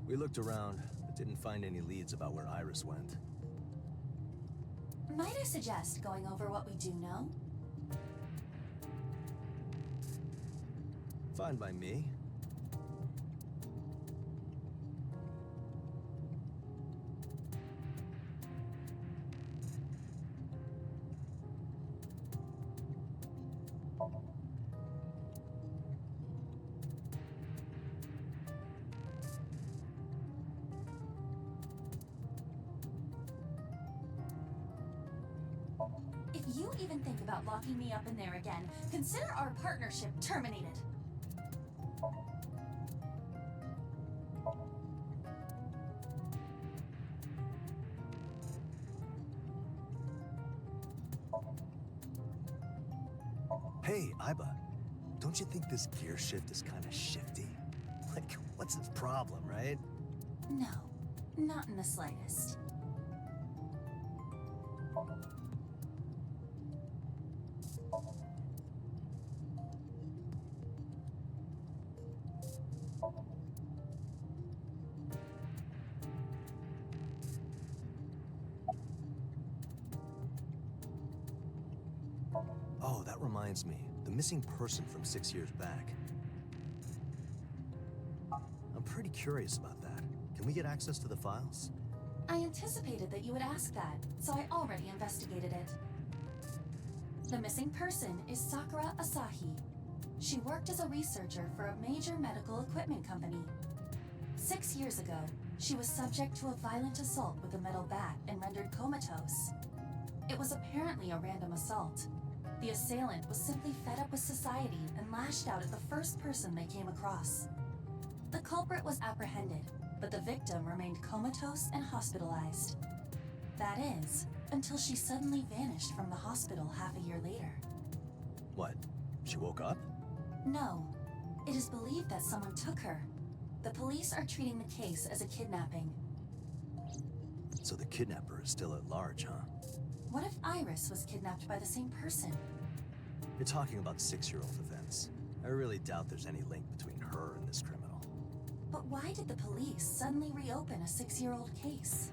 We looked around, but didn't find any leads about where Iris went. Might I suggest going over what we do know? Fine by me. If you even think about locking me up in there again, consider our partnership terminated. Hey, Iba. Don't you think this gear shift is kind of shifty? Like, what's its problem, right? No, not in the slightest. Oh, that reminds me. The missing person from 6 years back. I'm pretty curious about that. Can we get access to the files? I anticipated that you would ask that, so I already investigated it. The missing person is Sakura Asahi. She worked as a researcher for a major medical equipment company. 6 years ago, she was subject to a violent assault with a metal bat and rendered comatose. It was apparently a random assault. The assailant was simply fed up with society and lashed out at the first person they came across. The culprit was apprehended, but the victim remained comatose and hospitalized. That is, until she suddenly vanished from the hospital half a year later. What? She woke up? No. It is believed that someone took her. The police are treating the case as a kidnapping. So the kidnapper is still at large, huh? What if Iris was kidnapped by the same person? You're talking about 6-year-old events. I really doubt there's any link between her and this criminal. But why did the police suddenly reopen a 6-year-old case?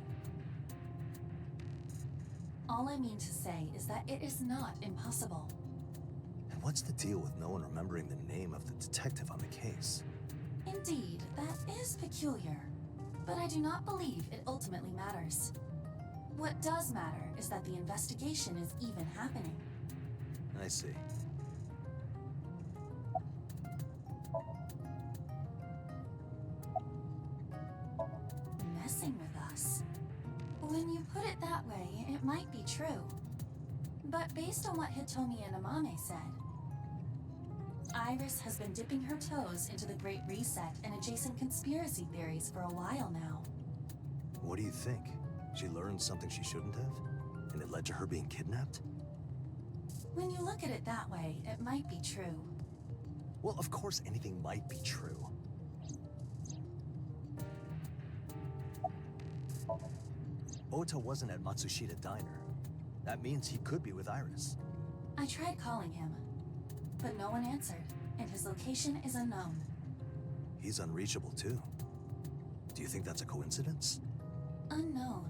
All I mean to say is that it is not impossible. And what's the deal with no one remembering the name of the detective on the case? Indeed, that is peculiar. But I do not believe it ultimately matters. What does matter is that the investigation is even happening. I see. Messing with us. When you put it that way, it might be true. But based on what Hitomi and Amame said, Iris has been dipping her toes into the Great Reset and adjacent conspiracy theories for a while now. What do you think? She learned something she shouldn't have? And it led to her being kidnapped? When you look at it that way, it might be true. Well, of course anything might be true. Ota wasn't at Matsushita Diner. That means he could be with Iris. I tried calling him, but no one answered, and his location is unknown. He's unreachable too. Do you think that's a coincidence? Unknown.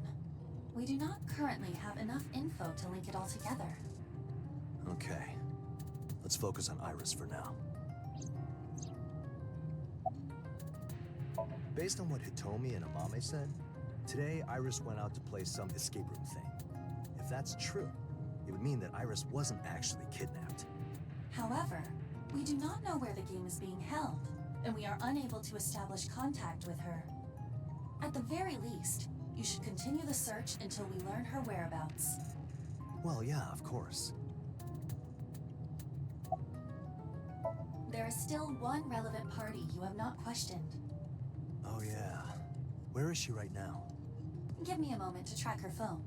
We do not currently have enough info to link it all together. Okay. Let's focus on Iris for now. Based on what Hitomi and Amame said, today Iris went out to play some escape room thing. If that's true, it would mean that Iris wasn't actually kidnapped. However, we do not know where the game is being held, and we are unable to establish contact with her. At the very least, you should continue the search until we learn her whereabouts. Well, yeah, of course. There is still one relevant party you have not questioned. Oh yeah. Where is she right now? Give me a moment to track her phone.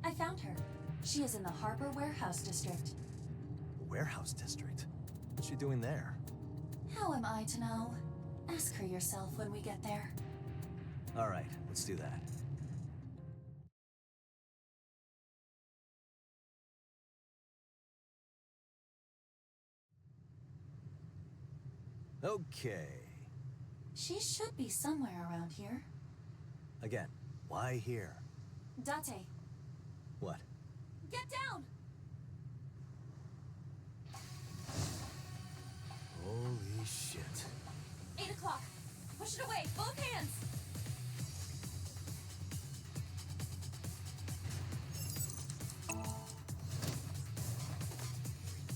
I found her. She is in the Harbor Warehouse District. Warehouse District? What's she doing there? How am I to know? Ask her yourself when we get there. All right, let's do that. Okay. She should be somewhere around here. Again, why here? Date, What? get down! Holy shit. 8 o'clock. Push it away, both hands!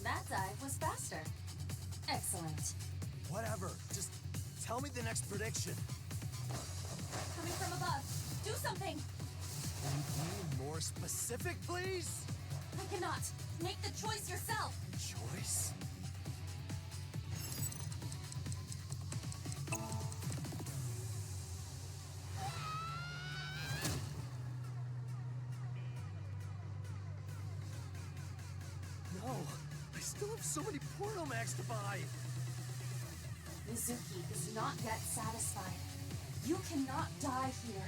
That dive was faster. Excellent. Whatever. Just tell me the next prediction. Coming from above. Do something! Can you be more specific, please? I cannot. Make the choice yourself. Choice? No, I still have so many portal mags to buy. Mizuki is not yet satisfied. You cannot die here.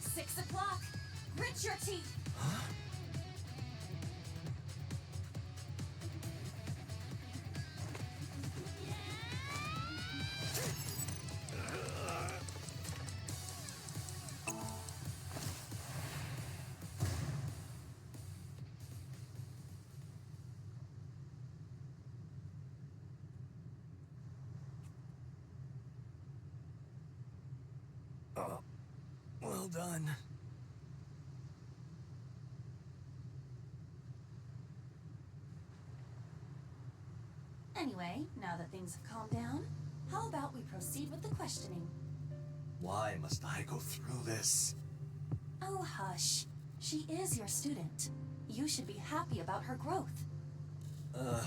Six o'clock. Grit your teeth. Huh? Oh, well done. Anyway, now that things have calmed down, how about we proceed with the questioning? Why must I go through this? Oh, hush. She is your student. You should be happy about her growth. Ugh.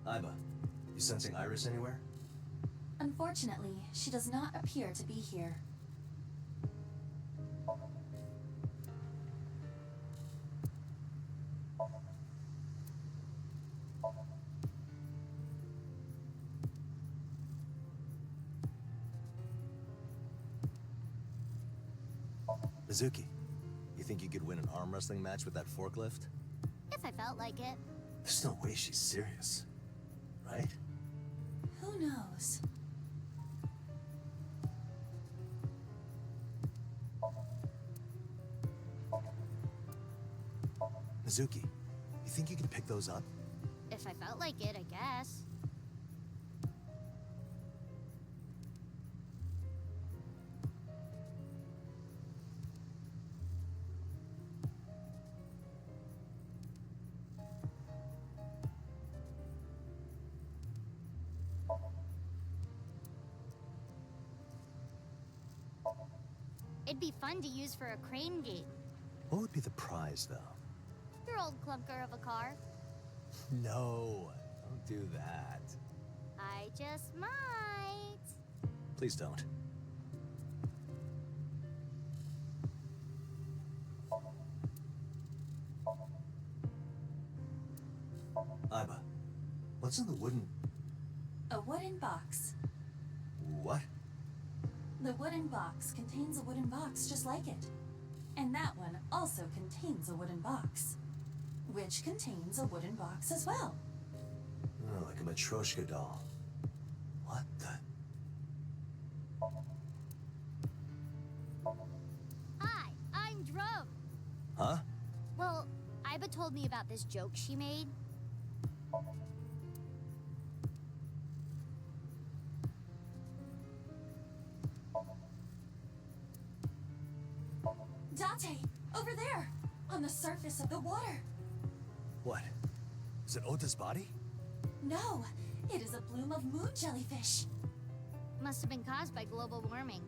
Iba, you sensing Iris anywhere? Unfortunately, she does not appear to be here. Mizuki, you think you could win an arm wrestling match with that forklift? If I felt like it. There's no way she's serious, right? Who knows? Mizuki, you think you could pick those up? If I felt like it, I guess. It'd be fun to use for a crane game. What would be the prize, though? Your old clunker of a car. No, don't do that. I just might. Please don't. Iba, what's in the wooden... A wooden box. What? The wooden box contains a wooden box just like it. And that one also contains a wooden box. Which contains a wooden box as well. Oh, like a Matryoshka doll. What the... Hi, I'm Drum. Huh? Well, Iba told me about this joke she made. Date! Over there! On the surface of the water! What? Is it Ota's body? No! It is a bloom of moon jellyfish! Must have been caused by global warming.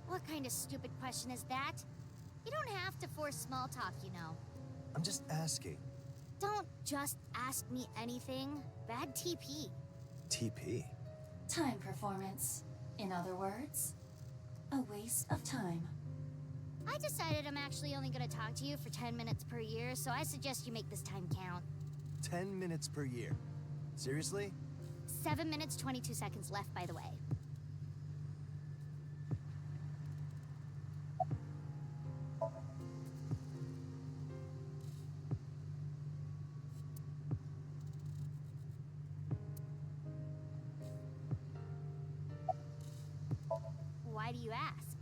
What kind of stupid question is that? You don't have to force small talk, you know. I'm just asking. Don't just ask me anything. Bad TP. TP? Time performance. In other words, a waste of time. I decided I'm actually only gonna talk to you for 10 minutes per year, so I suggest you make this time count. 10 minutes per year. Seriously? 7 minutes, 22 seconds left, by the way. Why do you ask?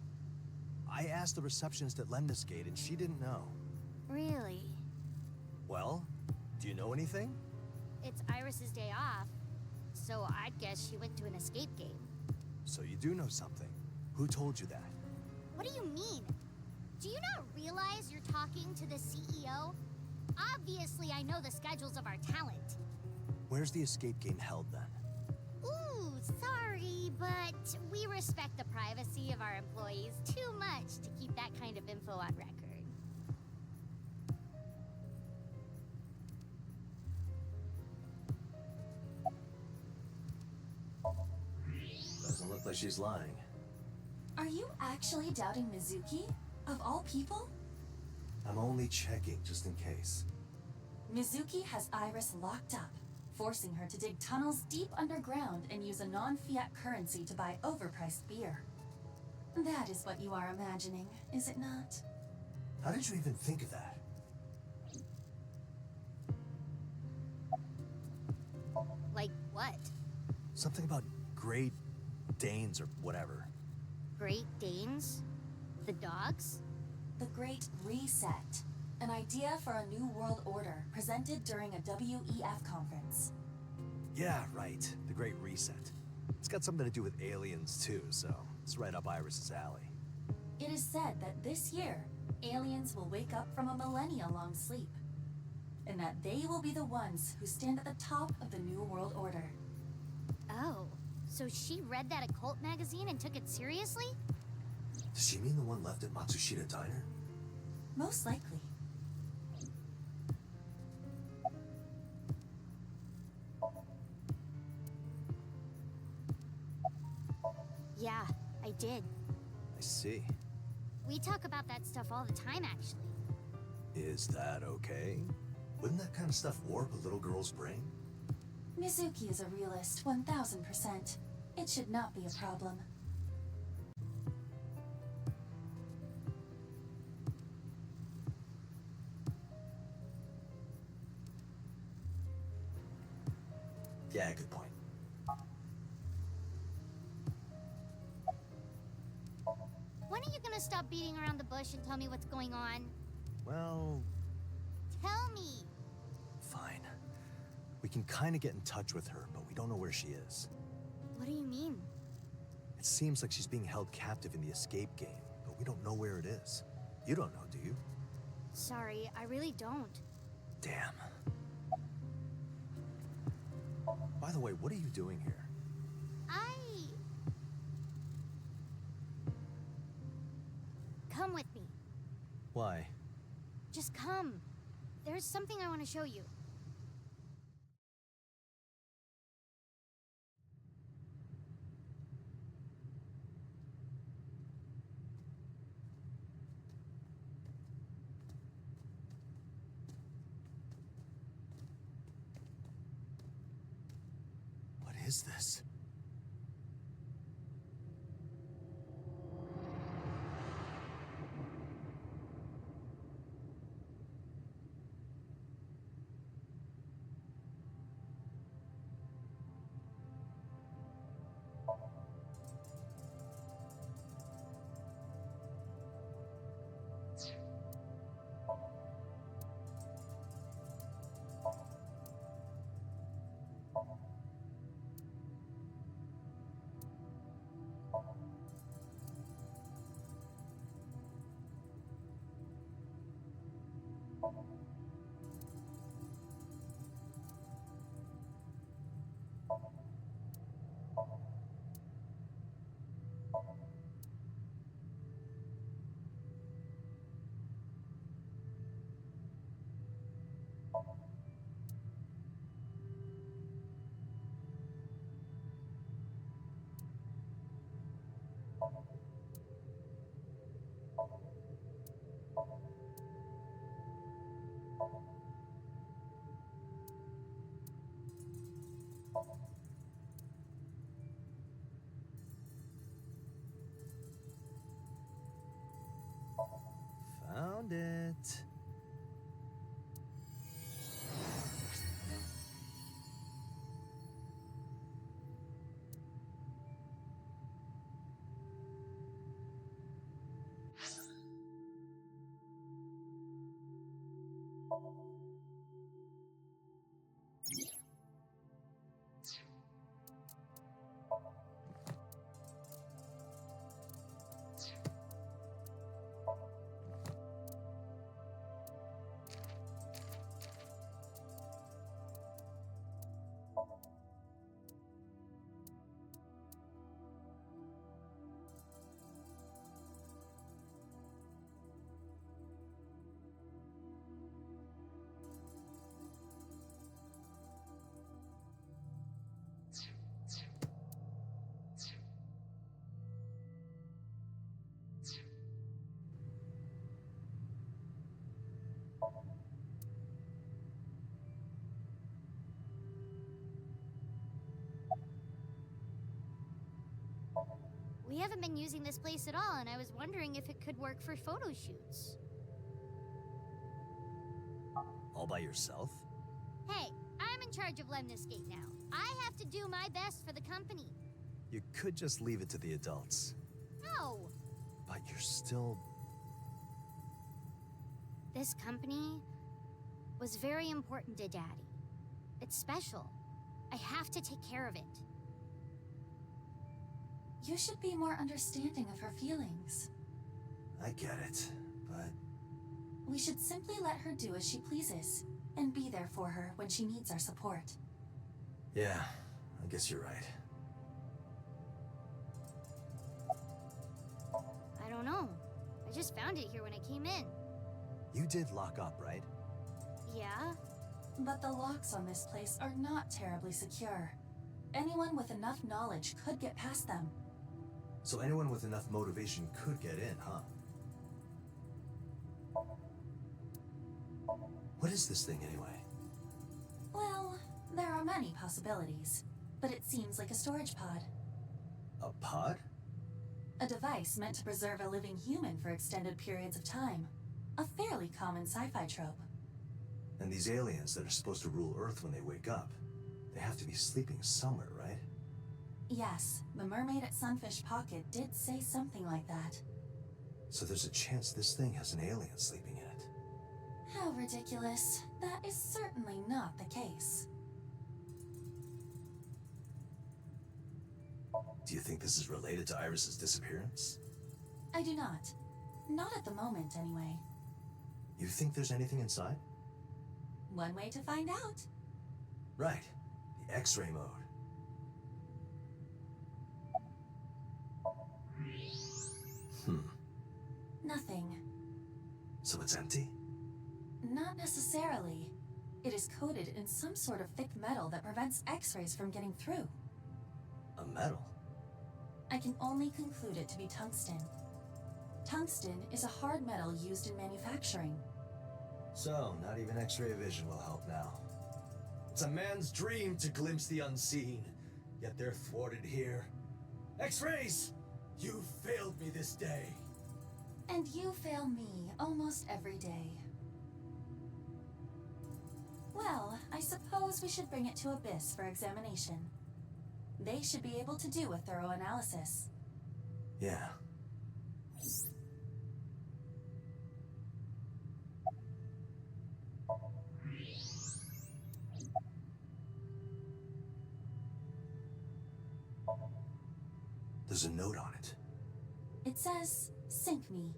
I asked the receptionist at Lemnis Gate and she didn't know. Really? Well, do you know anything? It's Iris's day off, so I'd guess she went to an escape game. So you do know something. Who told you that? What do you mean? Do you not realize you're talking to the CEO? Obviously, I know the schedules of our talent. Where's the escape game held then? Ooh, sorry, but we respect the privacy of our employees too much to keep that kind of info on record. Doesn't look like she's lying. Are you actually doubting Mizuki? Of all people? I'm only checking just in case. Mizuki has Iris locked up, forcing her to dig tunnels deep underground and use a non-fiat currency to buy overpriced beer. That is what you are imagining, is it not? How did you even think of that? Like what? Something about Great Danes or whatever. Great Danes? The dogs? The Great Reset. An idea for a new world order presented during a WEF conference. Yeah, right. The Great Reset. It's got something to do with aliens too, so it's right up Iris's alley. It is said that this year, aliens will wake up from a millennia-long sleep, and that they will be the ones who stand at the top of the new world order. Oh, so she read that occult magazine and took it seriously? Does she mean the one left at Matsushita Diner? Most likely. Yeah, I did. I see. We talk about that stuff all the time, actually. Is that okay? Wouldn't that kind of stuff warp a little girl's brain? Mizuki is a realist, 1000%. It should not be a problem. Yeah, good point. When are you gonna stop beating around the bush and tell me what's going on? Well, Tell me! fine. We can kind of get in touch with her, but we don't know where she is. What do you mean? It seems like she's being held captive in the escape game, but we don't know where it is. You don't know, do you? Sorry, I really don't. Damn. By the way, what are you doing here? Come with me. Why? Just come. There's something I want to show you. What is this? Found it. We haven't been using this place at all, and I was wondering if it could work for photo shoots. All by yourself? Hey, I'm in charge of Lemniscate now. I have to do my best for the company. You could just leave it to the adults. No! But you're still... This company was very important to Daddy. It's special. I have to take care of it. You should be more understanding of her feelings. I get it, but... We should simply let her do as she pleases, and be there for her when she needs our support. Yeah, I guess you're right. I don't know. I just found it here when I came in. You did lock up, right? Yeah? But the locks on this place are not terribly secure. Anyone with enough knowledge could get past them. So anyone with enough motivation could get in, huh? What is this thing, anyway? Well, there are many possibilities, but it seems like a storage pod. A pod? A device meant to preserve a living human for extended periods of time. A fairly common sci-fi trope. And these aliens that are supposed to rule Earth when they wake up, they have to be sleeping somewhere, right? Yes, the mermaid at Sunfish Pocket did say something like that. So there's a chance this thing has an alien sleeping in it. How ridiculous. That is certainly not the case. Do you think this is related to Iris's disappearance? I do not. Not at the moment, anyway. You think there's anything inside? One way to find out. Right. The X-ray mode. Nothing. So it's empty? Not necessarily. It is coated in some sort of thick metal that prevents X-rays from getting through. A metal? I can only conclude it to be tungsten. Tungsten is a hard metal used in manufacturing. So, not even X-ray vision will help now. It's a man's dream to glimpse the unseen, yet they're thwarted here. X-rays! You failed me this day. And you fail me almost every day. Well, I suppose we should bring it to Abyss for examination. They should be able to do a thorough analysis. Yeah. There's a note on it. It says, "Sync me."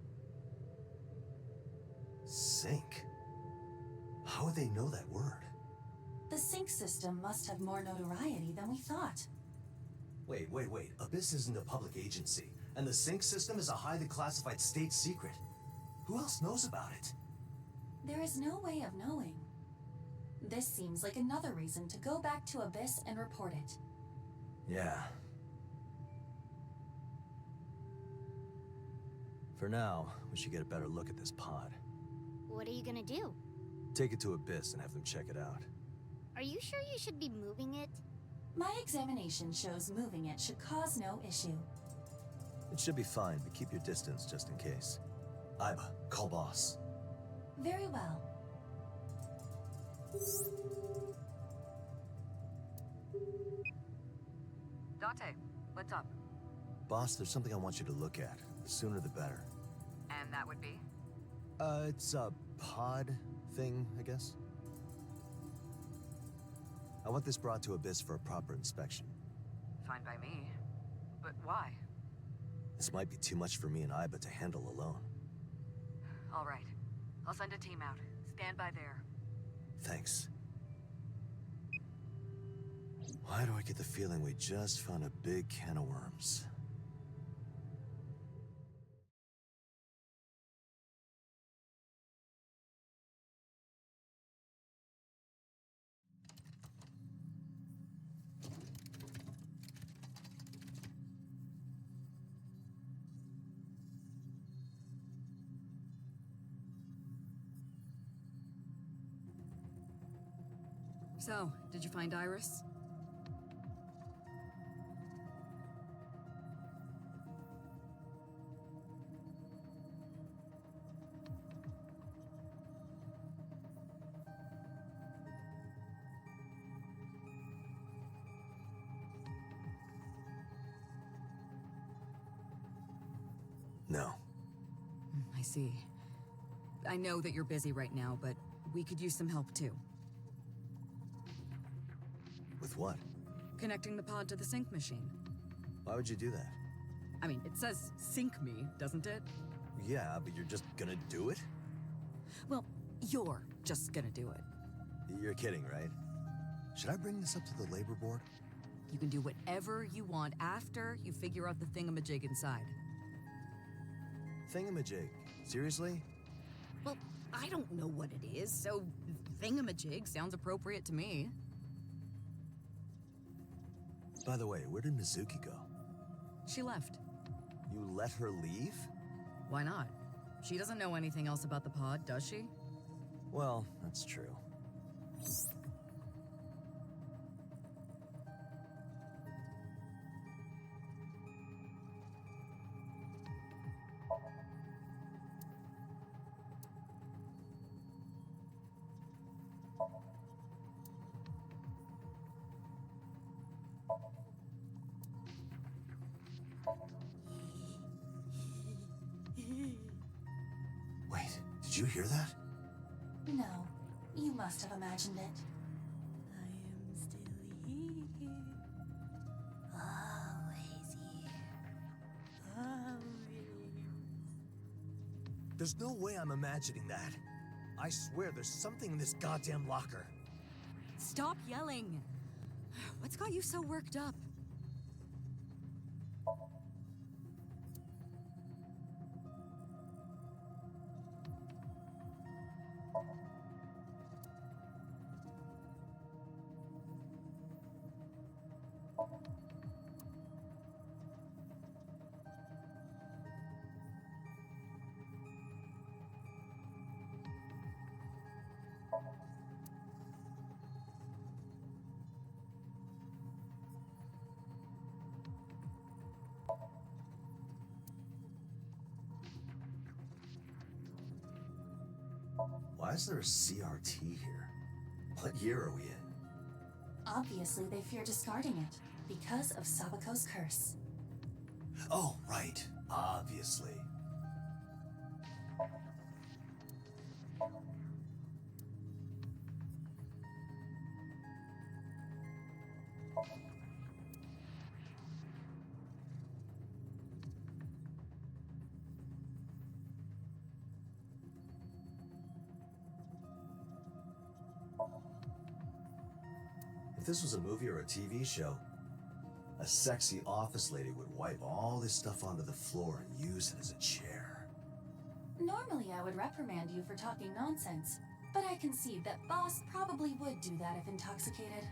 Sync? How would they know that word? The sync system must have more notoriety than we thought. Wait. Abyss isn't a public agency, and the sync system is a highly classified state secret. Who else knows about it? There is no way of knowing. This seems like another reason to go back to Abyss and report it. Yeah. For now, we should get a better look at this pod. What are you gonna do? Take it to Abyss and have them check it out. Are you sure you should be moving it? My examination shows moving it should cause no issue. It should be fine, but keep your distance just in case. Iba, call boss. Very well. Dante, what's up? Boss, there's something I want you to look at. The sooner the better. And that would be? It's a pod thing, I guess. I want this brought to Abyss for a proper inspection. Fine by me. But why? This might be too much for me and Iba to handle alone. All right. I'll send a team out. Stand by there. Thanks. Why do I get the feeling we just found a big can of worms? So, did you find Iris? No. I see. I know that you're busy right now, but we could use some help too. With what? Connecting the pod to the sync machine. Why would you do that? I mean, it says sync me, doesn't it? Yeah, but you're just gonna do it? Well, you're just gonna do it. You're kidding, right? Should I bring this up to the labor board? You can do whatever you want after you figure out the thingamajig inside. Thingamajig. Seriously? Well, I don't know what it is, so thingamajig sounds appropriate to me. By the way, where did Mizuki go? She left. You let her leave? Why not? She doesn't know anything else about the pod, does she? Well, that's true. Wait, did you hear that? No, you must have imagined it. I am still here. Always here. Always. There's no way I'm imagining that. I swear there's something in this goddamn locker. Stop yelling! What's got you so worked up? Why is there a CRT here? What year are we in? Obviously, they fear discarding it because of Sabako's curse. Oh, right. Obviously. If this was a movie or a TV show, a sexy office lady would wipe all this stuff onto the floor and use it as a chair. Normally, I would reprimand you for talking nonsense, but I concede that Boss probably would do that if intoxicated.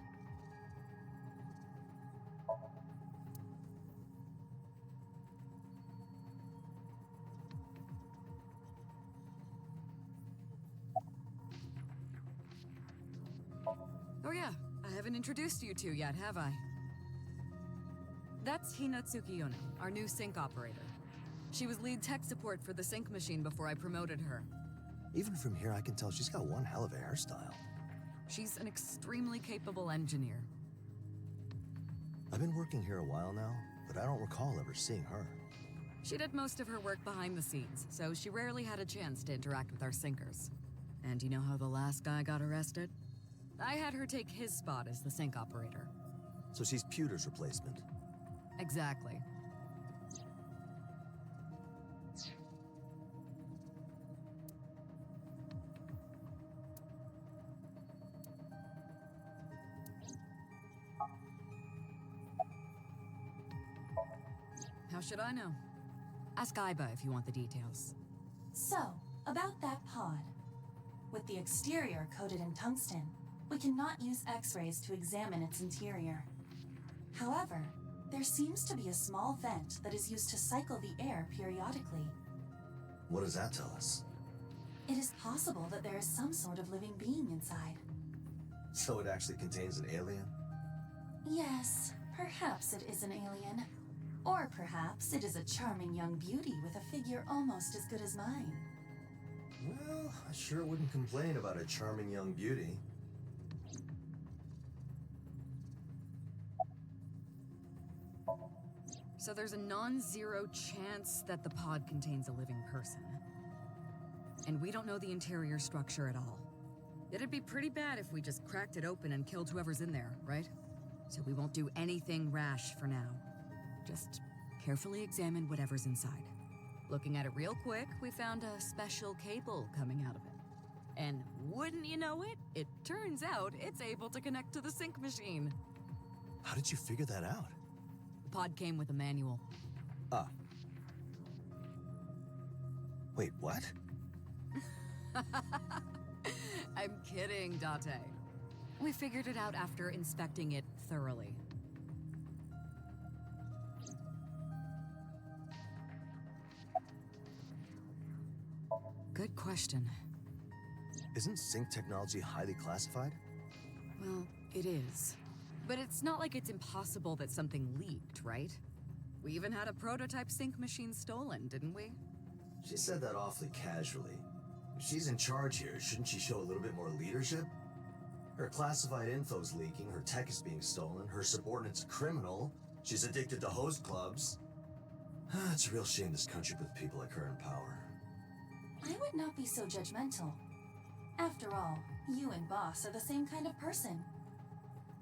Oh yeah, I haven't introduced you two yet, have I? That's Hina Tsukiyono, our new sync operator. She was lead tech support for the sync machine before I promoted her. Even from here, I can tell she's got one hell of a hairstyle. She's an extremely capable engineer. I've been working here a while now, but I don't recall ever seeing her. She did most of her work behind the scenes, so she rarely had a chance to interact with our syncers. And you know how the last guy got arrested? I had her take his spot as the sync operator. So she's Pewter's replacement. Exactly. How should I know? Ask Aiba if you want the details. So, about that pod. With the exterior coated in tungsten, we cannot use X-rays to examine its interior. However, there seems to be a small vent that is used to cycle the air periodically. What does that tell us? It is possible that there is some sort of living being inside. So it actually contains an alien? Yes, perhaps it is an alien. Or perhaps it is a charming young beauty with a figure almost as good as mine. Well, I sure wouldn't complain about a charming young beauty. So there's a non-zero chance that the pod contains a living person. And we don't know the interior structure at all. It'd be pretty bad if we just cracked it open and killed whoever's in there, right? So we won't do anything rash for now. Just carefully examine whatever's inside. Looking at it real quick, we found a special cable coming out of it. And wouldn't you know it, it turns out it's able to connect to the sync machine. How did you figure that out? The pod came with a manual. Ah. Wait, what? I'm kidding, Date. We figured it out after inspecting it thoroughly. Good question. Isn't sync technology highly classified? Well, it is. But it's not like it's impossible that something leaked, right? We even had a prototype sync machine stolen, didn't we? She said that awfully casually. If she's in charge here, shouldn't she show a little bit more leadership? Her classified info's leaking, her tech is being stolen, her subordinate's a criminal, she's addicted to host clubs. It's a real shame this country puts people like her in power. I would not be so judgmental. After all, you and Boss are the same kind of person.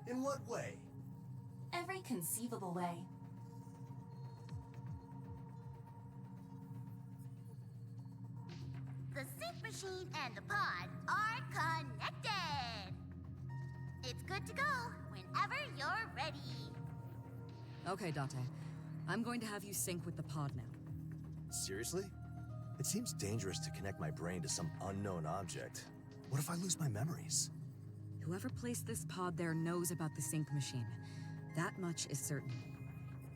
In what way? Every conceivable way. The sync machine and the pod are connected. It's good to go whenever you're ready. Okay, Date. I'm going to have you sync with the pod now. Seriously? It seems dangerous to connect my brain to some unknown object. What if I lose my memories? Whoever placed this pod there knows about the sync machine. That much is certain.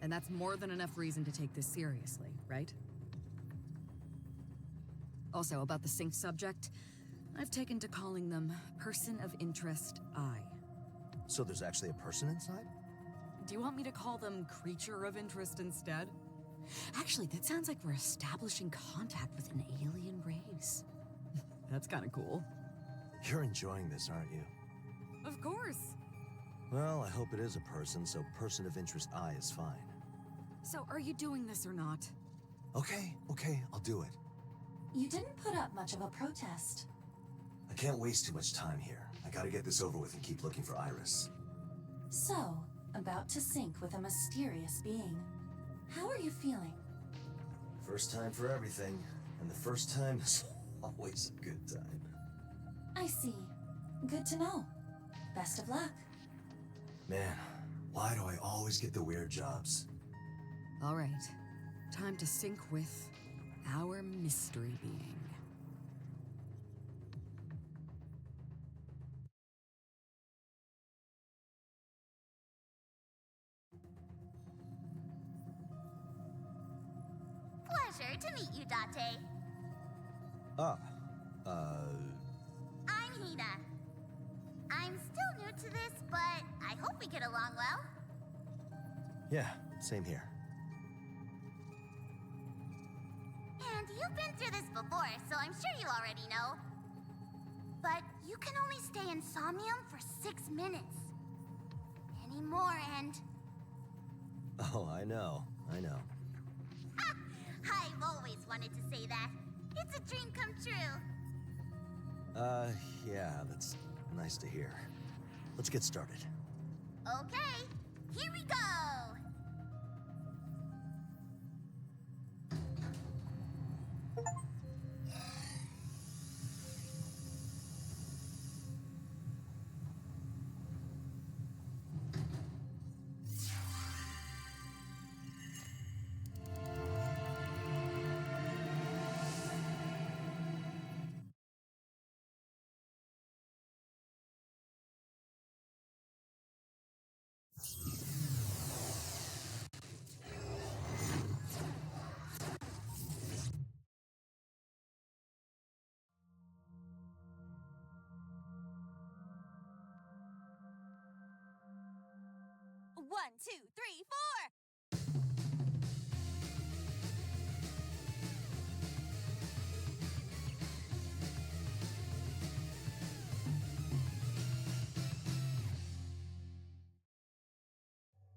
And that's more than enough reason to take this seriously, right? Also, about the sync subject, I've taken to calling them Person of Interest I. So there's actually a person inside? Do you want me to call them Creature of Interest instead? Actually, that sounds like we're establishing contact with an alien race. That's kind of cool. You're enjoying this, aren't you? Of course. Well, I hope it is a person, so Person of Interest I is fine. So, are you doing this or not? Okay, I'll do it. You didn't put up much of a protest. I can't waste too much time here. I gotta get this over with and keep looking for Iris. So, about to sync with a mysterious being. How are you feeling? First time for everything, and the first time is always a good time. I see. Good to know. Best of luck. Man, why do I always get the weird jobs? All right. Time to sync with our mystery being. Pleasure to meet you, Date. Ah, I'm Hina. I'm still new to this, but I hope we get along well. Yeah, same here. And you've been through this before, so I'm sure you already know. But you can only stay in Somnium for 6 minutes. Any more and... Oh, I know. I've always wanted to say that. It's a dream come true. Yeah, that's nice to hear. Let's get started. Okay, here we go! One, two, three, four!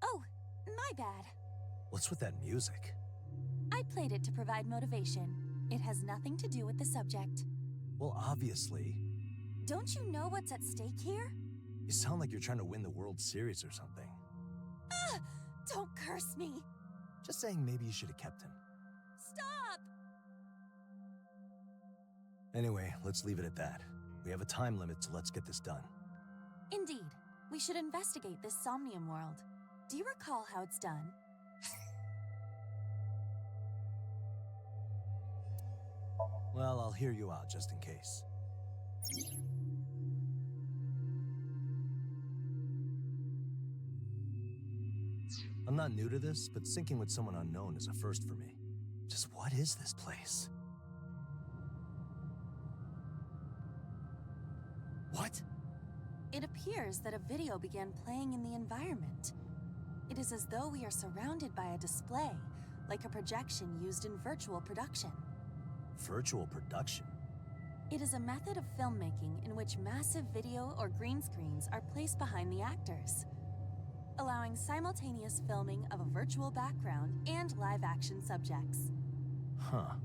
Oh, my bad. What's with that music? I played it to provide motivation. It has nothing to do with the subject. Well, obviously. Don't you know what's at stake here? You sound like you're trying to win the World Series or something. Ah! Don't curse me! Just saying maybe you should have kept him. Stop! Anyway, let's leave it at that. We have a time limit, so let's get this done. Indeed. We should investigate this Somnium world. Do you recall how it's done? Well, I'll hear you out just in case. I'm not new to this, but syncing with someone unknown is a first for me. Just what is this place? What? It appears that a video began playing in the environment. It is as though we are surrounded by a display, like a projection used in virtual production. Virtual production? It is a method of filmmaking in which massive video or green screens are placed behind the actors, allowing simultaneous filming of a virtual background and live-action subjects. Huh.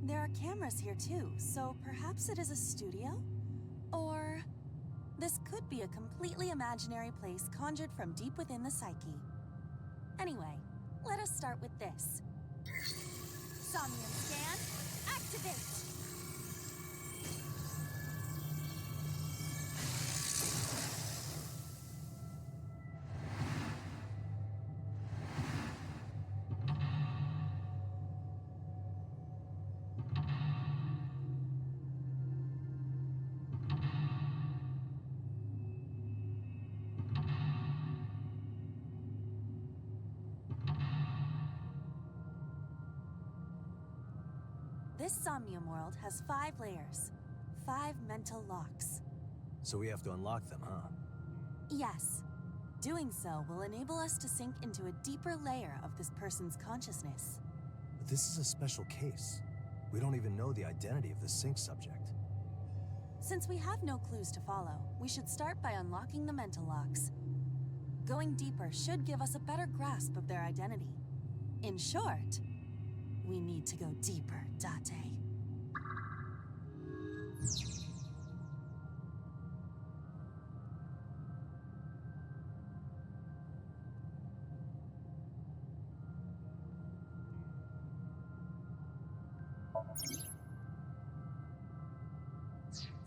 There are cameras here too, so perhaps it is a studio? Or this could be a completely imaginary place conjured from deep within the psyche. Anyway, let us start with this. Somnium scan, activate! This Somnium world has 5 layers, 5 mental locks. So we have to unlock them, huh? Yes. Doing so will enable us to sink into a deeper layer of this person's consciousness. But this is a special case. We don't even know the identity of the sync subject. Since we have no clues to follow, we should start by unlocking the mental locks. Going deeper should give us a better grasp of their identity. In short, we need to go deeper, Date.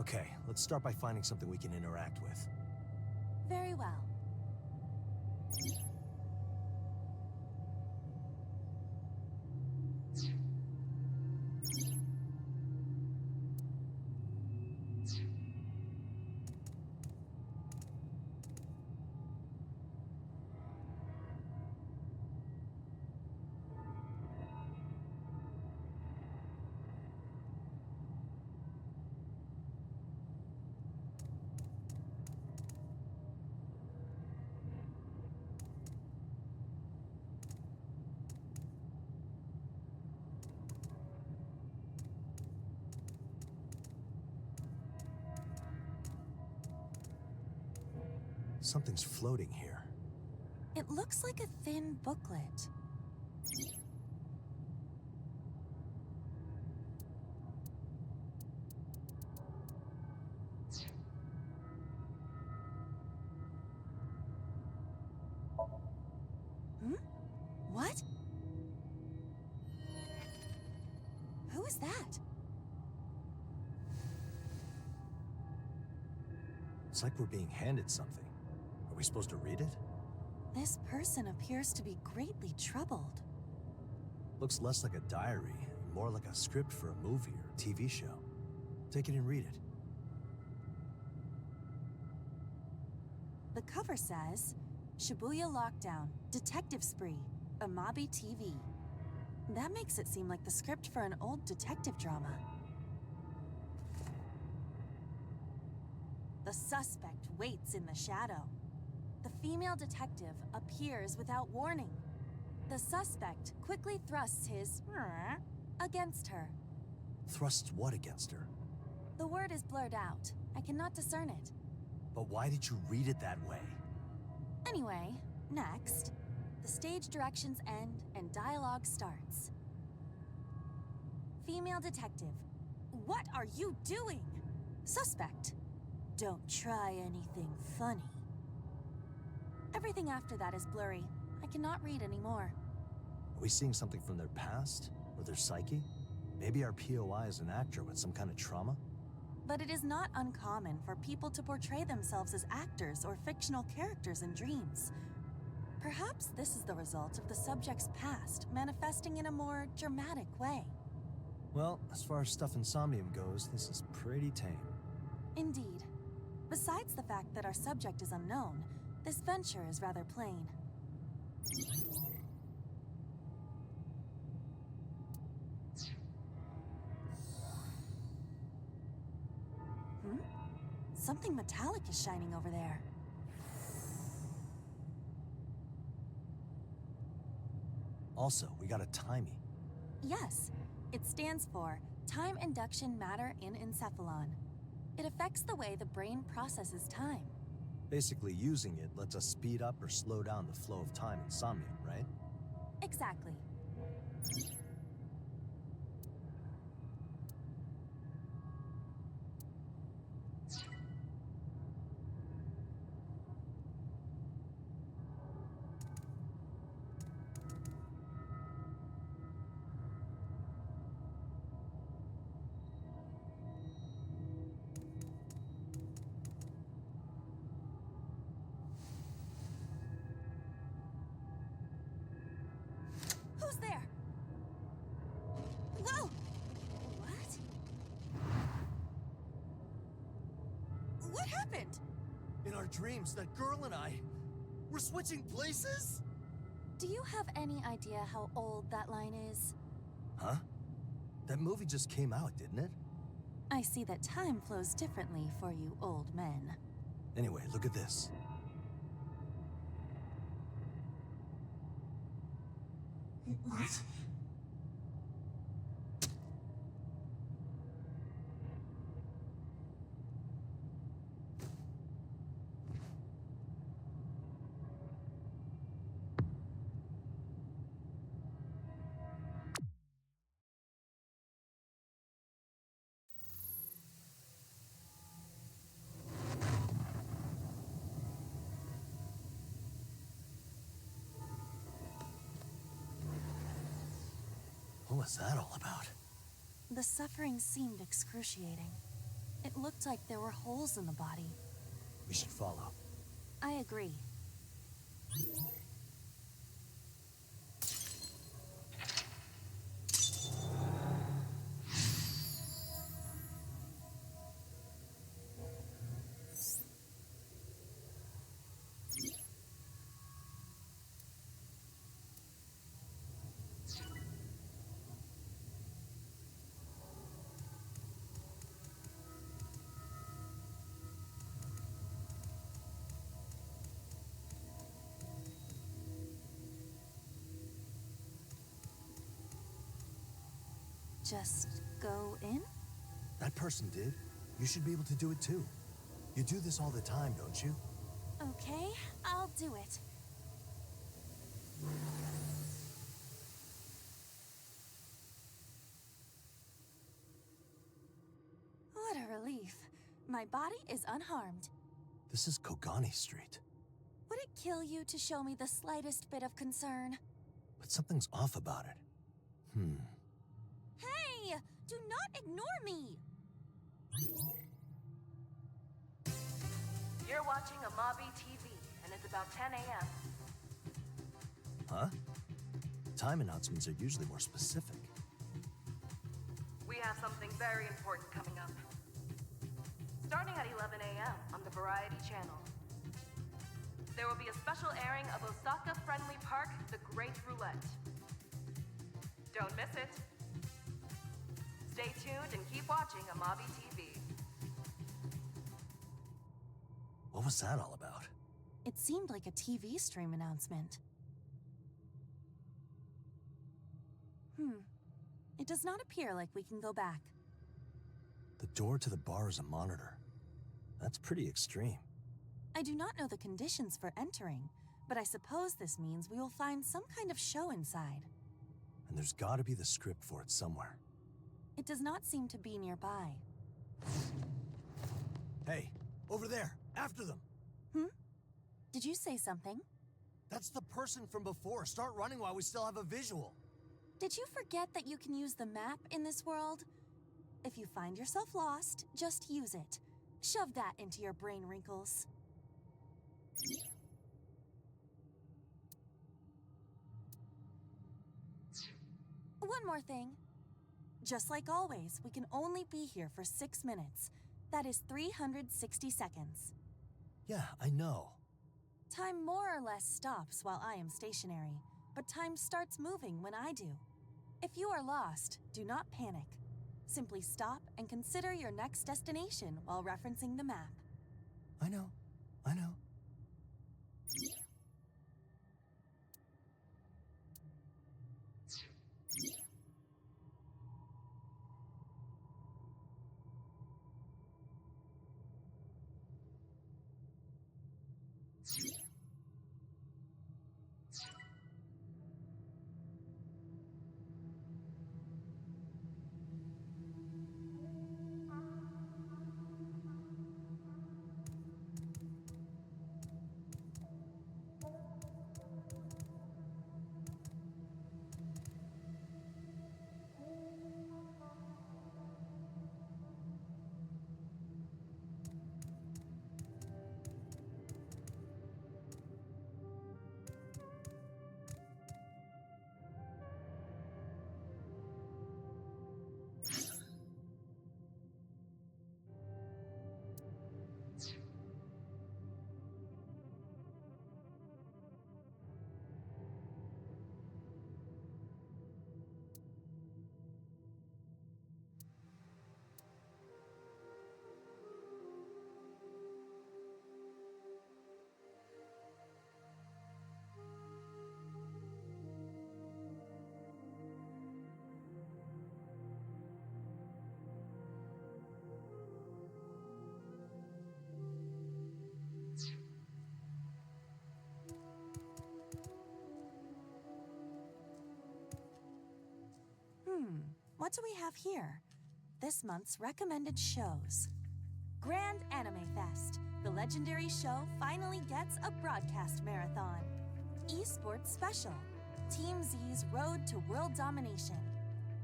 Okay, let's start by finding something we can interact with. Very well. Something's floating here. It looks like a thin booklet. What? Who is that? It's like we're being handed something. Are we supposed to read it? This person appears to be greatly troubled. Looks less like a diary, and more like a script for a movie or a TV show. Take it and read it. The cover says, Shibuya Lockdown, Detective Spree, Amabi TV. That makes it seem like the script for an old detective drama. The suspect waits in the shadow. The female detective appears without warning. The suspect quickly thrusts his against her. Thrusts what against her? The word is blurred out. I cannot discern it. But why did you read it that way? Anyway, next, the stage directions end and dialogue starts. Female detective, what are you doing? Suspect, don't try anything funny. Everything after that is blurry. I cannot read anymore. Are we seeing something from their past? Or their psyche? Maybe our POI is an actor with some kind of trauma? But it is not uncommon for people to portray themselves as actors or fictional characters in dreams. Perhaps this is the result of the subject's past manifesting in a more dramatic way. Well, as far as stuff in Somnium goes, this is pretty tame. Indeed. Besides the fact that our subject is unknown, this venture is rather plain. Something metallic is shining over there. Also, we got a timey. Yes, it stands for Time Induction Matter in Encephalon. It affects the way the brain processes time. Basically, using it lets us speed up or slow down the flow of time in Somnium, right? Exactly. Who's there? Whoa! What? What happened? In our dreams, that girl and I, we're switching places? Do you have any idea how old that line is? Huh? That movie just came out, didn't it? I see that time flows differently for you old men. Anyway, look at this. What? What was that all about? The suffering seemed excruciating. It looked like there were holes in the body. We should follow. I agree. Just go in? That person did. You should be able to do it too. You do this all the time, don't you? Okay, I'll do it. What a relief. My body is unharmed. This is Kogani Street. Would it kill you to show me the slightest bit of concern? But something's off about it. Hey! Do not ignore me! You're watching Amabi TV, and it's about 10 a.m. Huh? Time announcements are usually more specific. We have something very important coming up. Starting at 11 a.m. on the Variety Channel. There will be a special airing of Osaka Friendly Park, The Great Roulette. Don't miss it. Stay tuned and keep watching Amabi TV. What was that all about? It seemed like a TV stream announcement. It does not appear like we can go back. The door to the bar is a monitor. That's pretty extreme. I do not know the conditions for entering, but I suppose this means we will find some kind of show inside. And there's gotta be the script for it somewhere. It does not seem to be nearby. Hey, over there! After them! Did you say something? That's the person from before. Start running while we still have a visual. Did you forget that you can use the map in this world? If you find yourself lost, just use it. Shove that into your brain wrinkles. One more thing. Just like always, we can only be here for 6 minutes. That is 360 seconds. Yeah, I know. Time more or less stops while I am stationary, but time starts moving when I do. If you are lost, do not panic. Simply stop and consider your next destination while referencing the map. I know. What do we have here? This month's recommended shows. Grand Anime Fest. The legendary show finally gets a broadcast marathon. Esports Special. Team Z's Road to World Domination.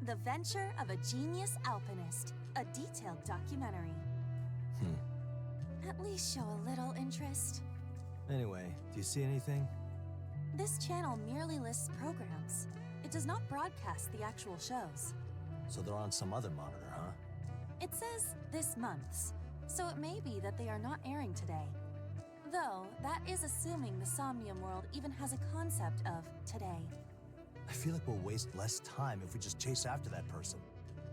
The Venture of a Genius Alpinist. A detailed documentary. At least show a little interest. Anyway, do you see anything? This channel merely lists programs. It does not broadcast the actual shows. So they're on some other monitor, huh? It says this month's, so it may be that they are not airing today. Though, that is assuming the Somnium world even has a concept of today. I feel like we'll waste less time if we just chase after that person.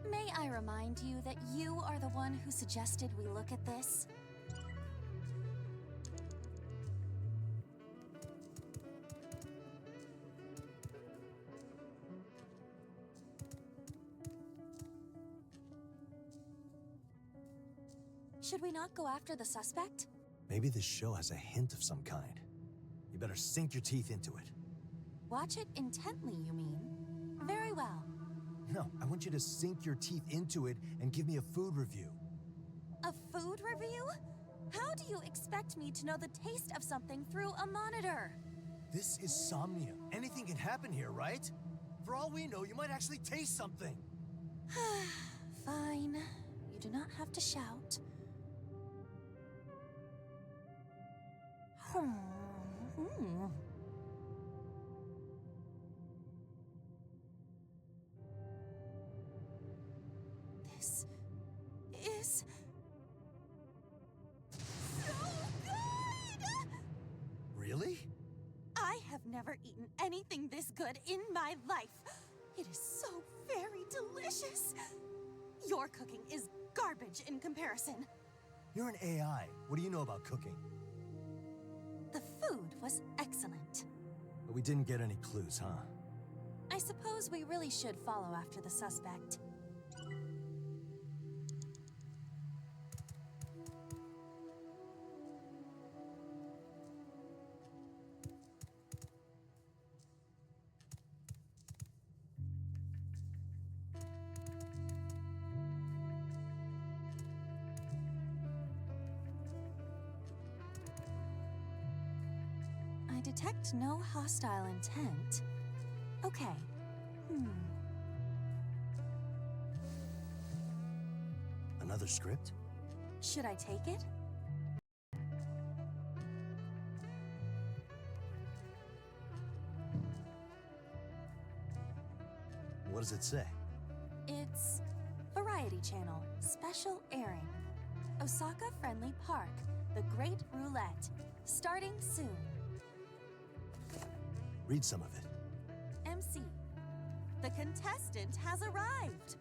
May I remind you that you are the one who suggested we look at this? Should we not go after the suspect? Maybe this show has a hint of some kind. You better sink your teeth into it. Watch it intently, you mean? Very well. No, I want you to sink your teeth into it and give me a food review. A food review? How do you expect me to know the taste of something through a monitor? This is Somnium. Anything can happen here, right? For all we know, you might actually taste something. Fine. You do not have to shout. This is so good! Really? I have never eaten anything this good in my life. It is so very delicious. Your cooking is garbage in comparison. You're an AI. What do you know about cooking? The food was excellent. But we didn't get any clues, huh? I suppose we really should follow after the suspect. I detect no hostile intent. Okay. Another script? Should I take it? What does it say? It's Variety Channel, special airing. Osaka Friendly Park, the Great Roulette, starting soon. Read some of it. MC, the contestant has arrived.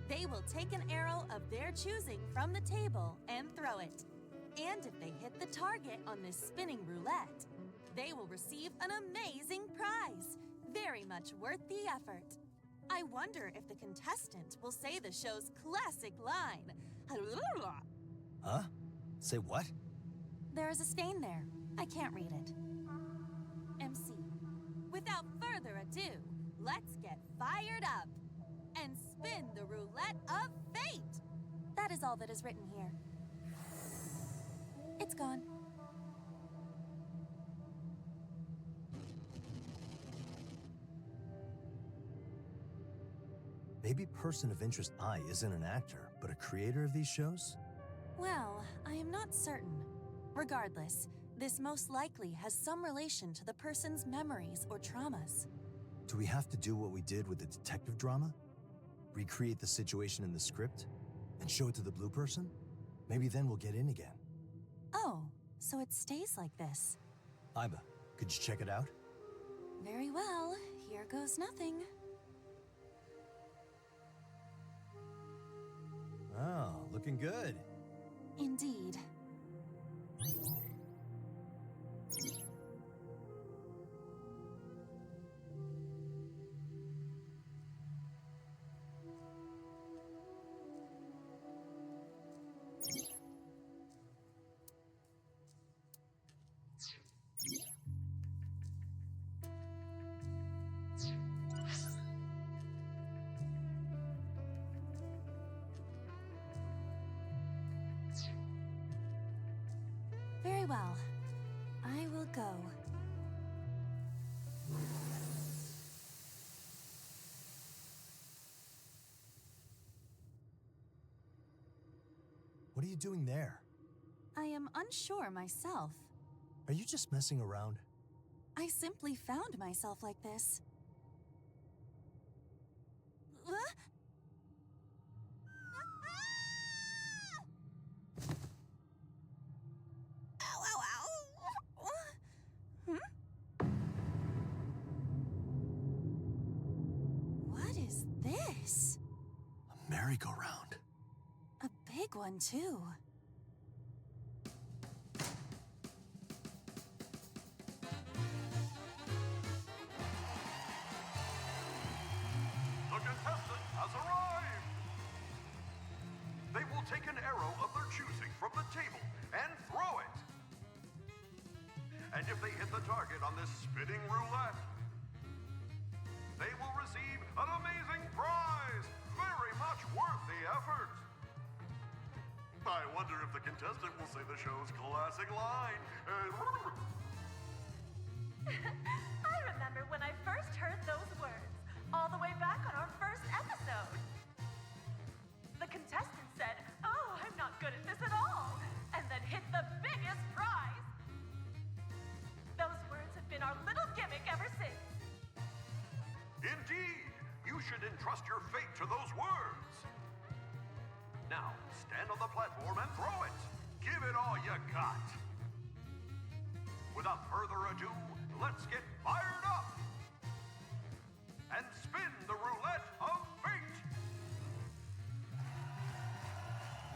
They will take an arrow of their choosing from the table and throw it. And if they hit the target on this spinning roulette, they will receive an amazing prize, very much worth the effort. I wonder if the contestant will say the show's classic line. Huh? Say what? There is a stain there. I can't read it. MC, without further ado, let's get fired up and spin the roulette of fate. That is all that is written here. It's gone. Maybe Person of Interest I isn't an actor, but a creator of these shows? Well, I am not certain. Regardless, this most likely has some relation to the person's memories or traumas. Do we have to do what we did with the detective drama? Recreate the situation in the script? And show it to the blue person? Maybe then we'll get in again. Oh, so it stays like this. Iba, could you check it out? Very well, here goes nothing. Oh, looking good. Indeed. Very well. I will go. What are you doing there? I am unsure myself. Are you just messing around? I simply found myself like this. Ow, ow, ow. What is this? A merry-go-round. A big one, too. The contestant has arrived! They will take an arrow of their choosing from the table and throw it. And if they hit the target on this spinning roulette, they will receive an amazing prize, very much worth the effort. I wonder if the contestant will say the show's classic line. I remember when I first heard those words, all the way back on our first episode. The contestant said, "Oh, I'm not good at this at all," and then hit the biggest prize. Those words have been our little gimmick ever since. Indeed, you should entrust your fate to those words. Now, stand on the platform and throw it. Give it all you got. Without further ado, let's get fired up and spin the roulette of fate.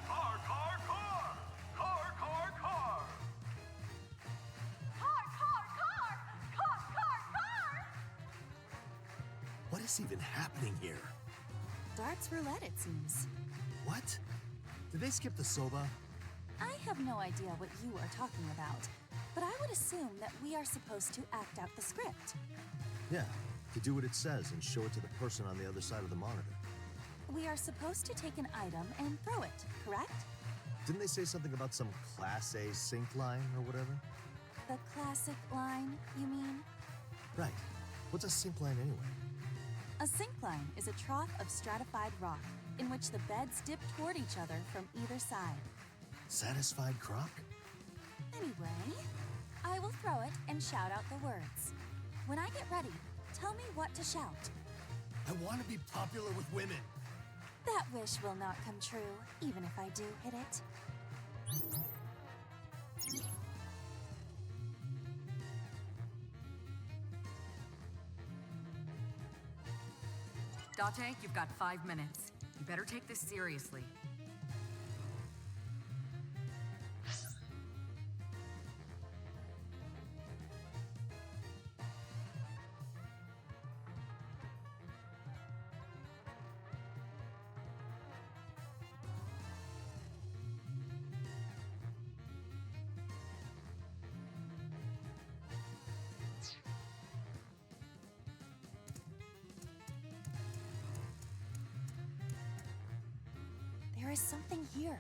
Car, car, car! Car, car, car! Car, car, car! Car, car, car! What is even happening here? Darts roulette, it seems. What? Did they skip the soba? I have no idea what you are talking about, but I would assume that we are supposed to act out the script. Yeah, to do what it says and show it to the person on the other side of the monitor. We are supposed to take an item and throw it, correct? Didn't they say something about some Class A sync line or whatever? The classic line, you mean? Right. What's a sync line anyway? A sink line is a trough of stratified rock in which the beds dip toward each other from either side. Satisfied croc? Anyway, I will throw it and shout out the words. When I get ready, tell me what to shout. I want to be popular with women. That wish will not come true, even if I do hit it. Date, you've got 5 minutes. You better take this seriously. There is something here.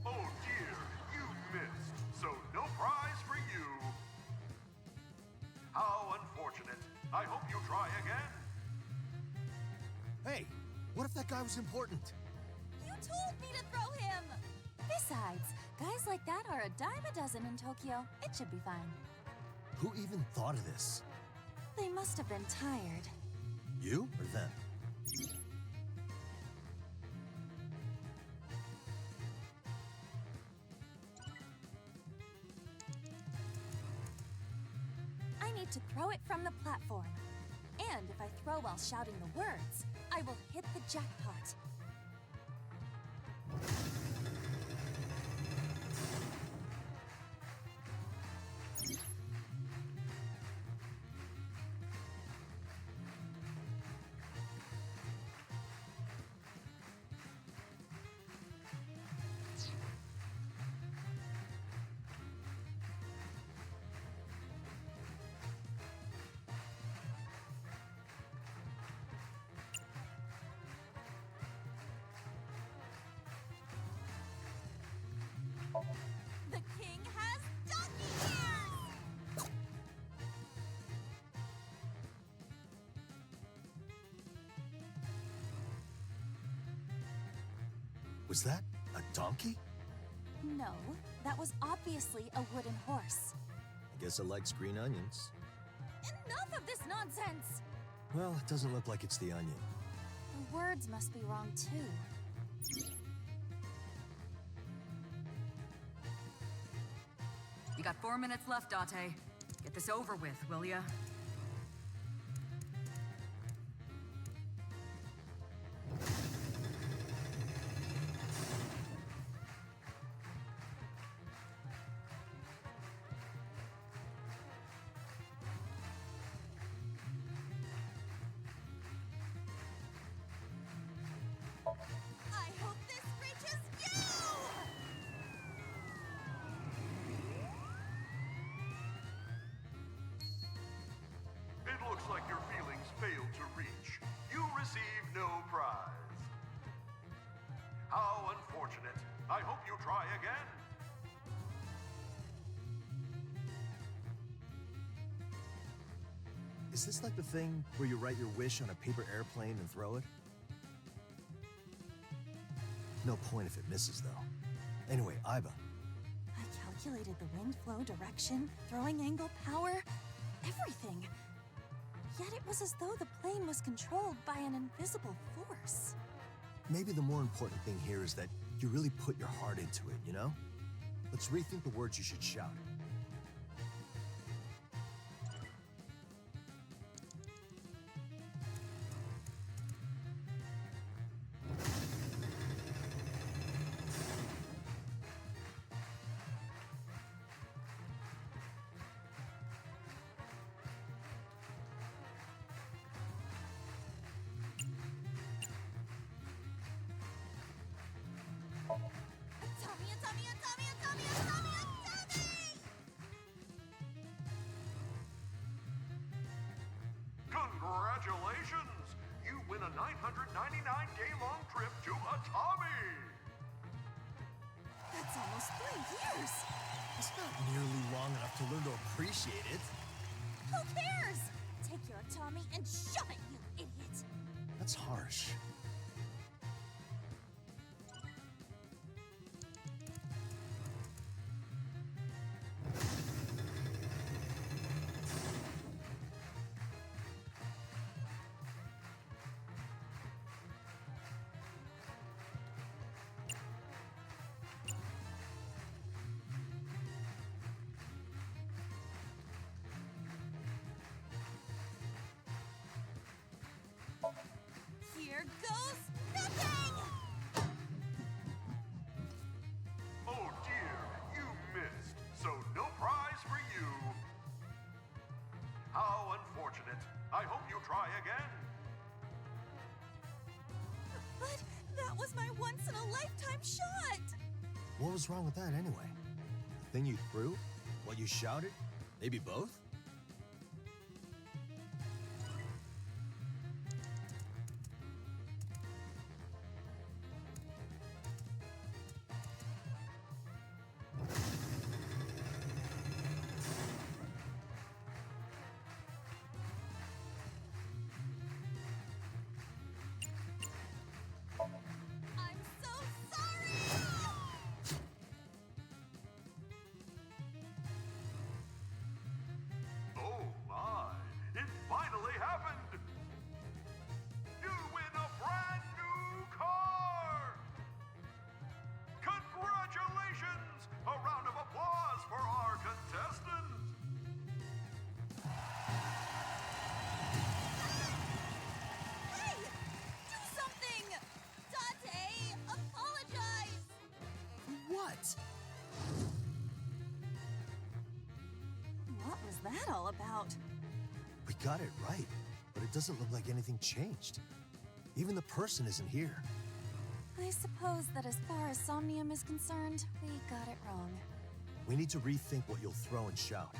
Oh dear, you missed, so no prize for you. How unfortunate. I hope you try again. Hey, what if that guy was important? You told me to throw him! Besides, guys like that are a dime a dozen in Tokyo. It should be fine. Who even thought of this? They must have been tired. You or them? I need to throw it from the platform. And if I throw while shouting the words, I will hit the jackpot. The king has donkey ears! Was that a donkey? No, that was obviously a wooden horse. I guess it likes green onions. Enough of this nonsense! Well, it doesn't look like it's the onion. The words must be wrong too. You got 4 minutes left, Date. Get this over with, will ya? I hope this reaches you! It looks like your feelings failed to reach. You receive no prize. How unfortunate. I hope you try again. Is this like the thing where you write your wish on a paper airplane and throw it? No point if it misses, though. Anyway, Iba, I calculated the wind flow, direction, throwing angle, power, everything. Yet it was as though the plane was controlled by an invisible force. maybe the more important thing here is that you really put your heart into it, you know? Let's rethink the words you should shout. Congratulations! You win a 999-day-long trip to Atami! That's almost 3 years. It's not nearly long enough to learn to appreciate it. Who cares? Take your Tommy and shove it, you idiot. That's harsh. Here goes nothing! Oh dear, you missed, so no prize for you. How unfortunate. I hope you try again. But that was my once-in-a-lifetime shot! What was wrong with that anyway? The thing you threw? What you shouted? Maybe both? I'm so sorry! Oh my, it finally happened! You win a brand new car! Congratulations! A round of applause for our contestant! Hey! Do something! Dante, apologize! What? What was that all about? We got it right, but it doesn't look like anything changed. Even the person isn't here. I suppose that as far as Somnium is concerned, we got it wrong. We need to rethink what you'll throw and shout.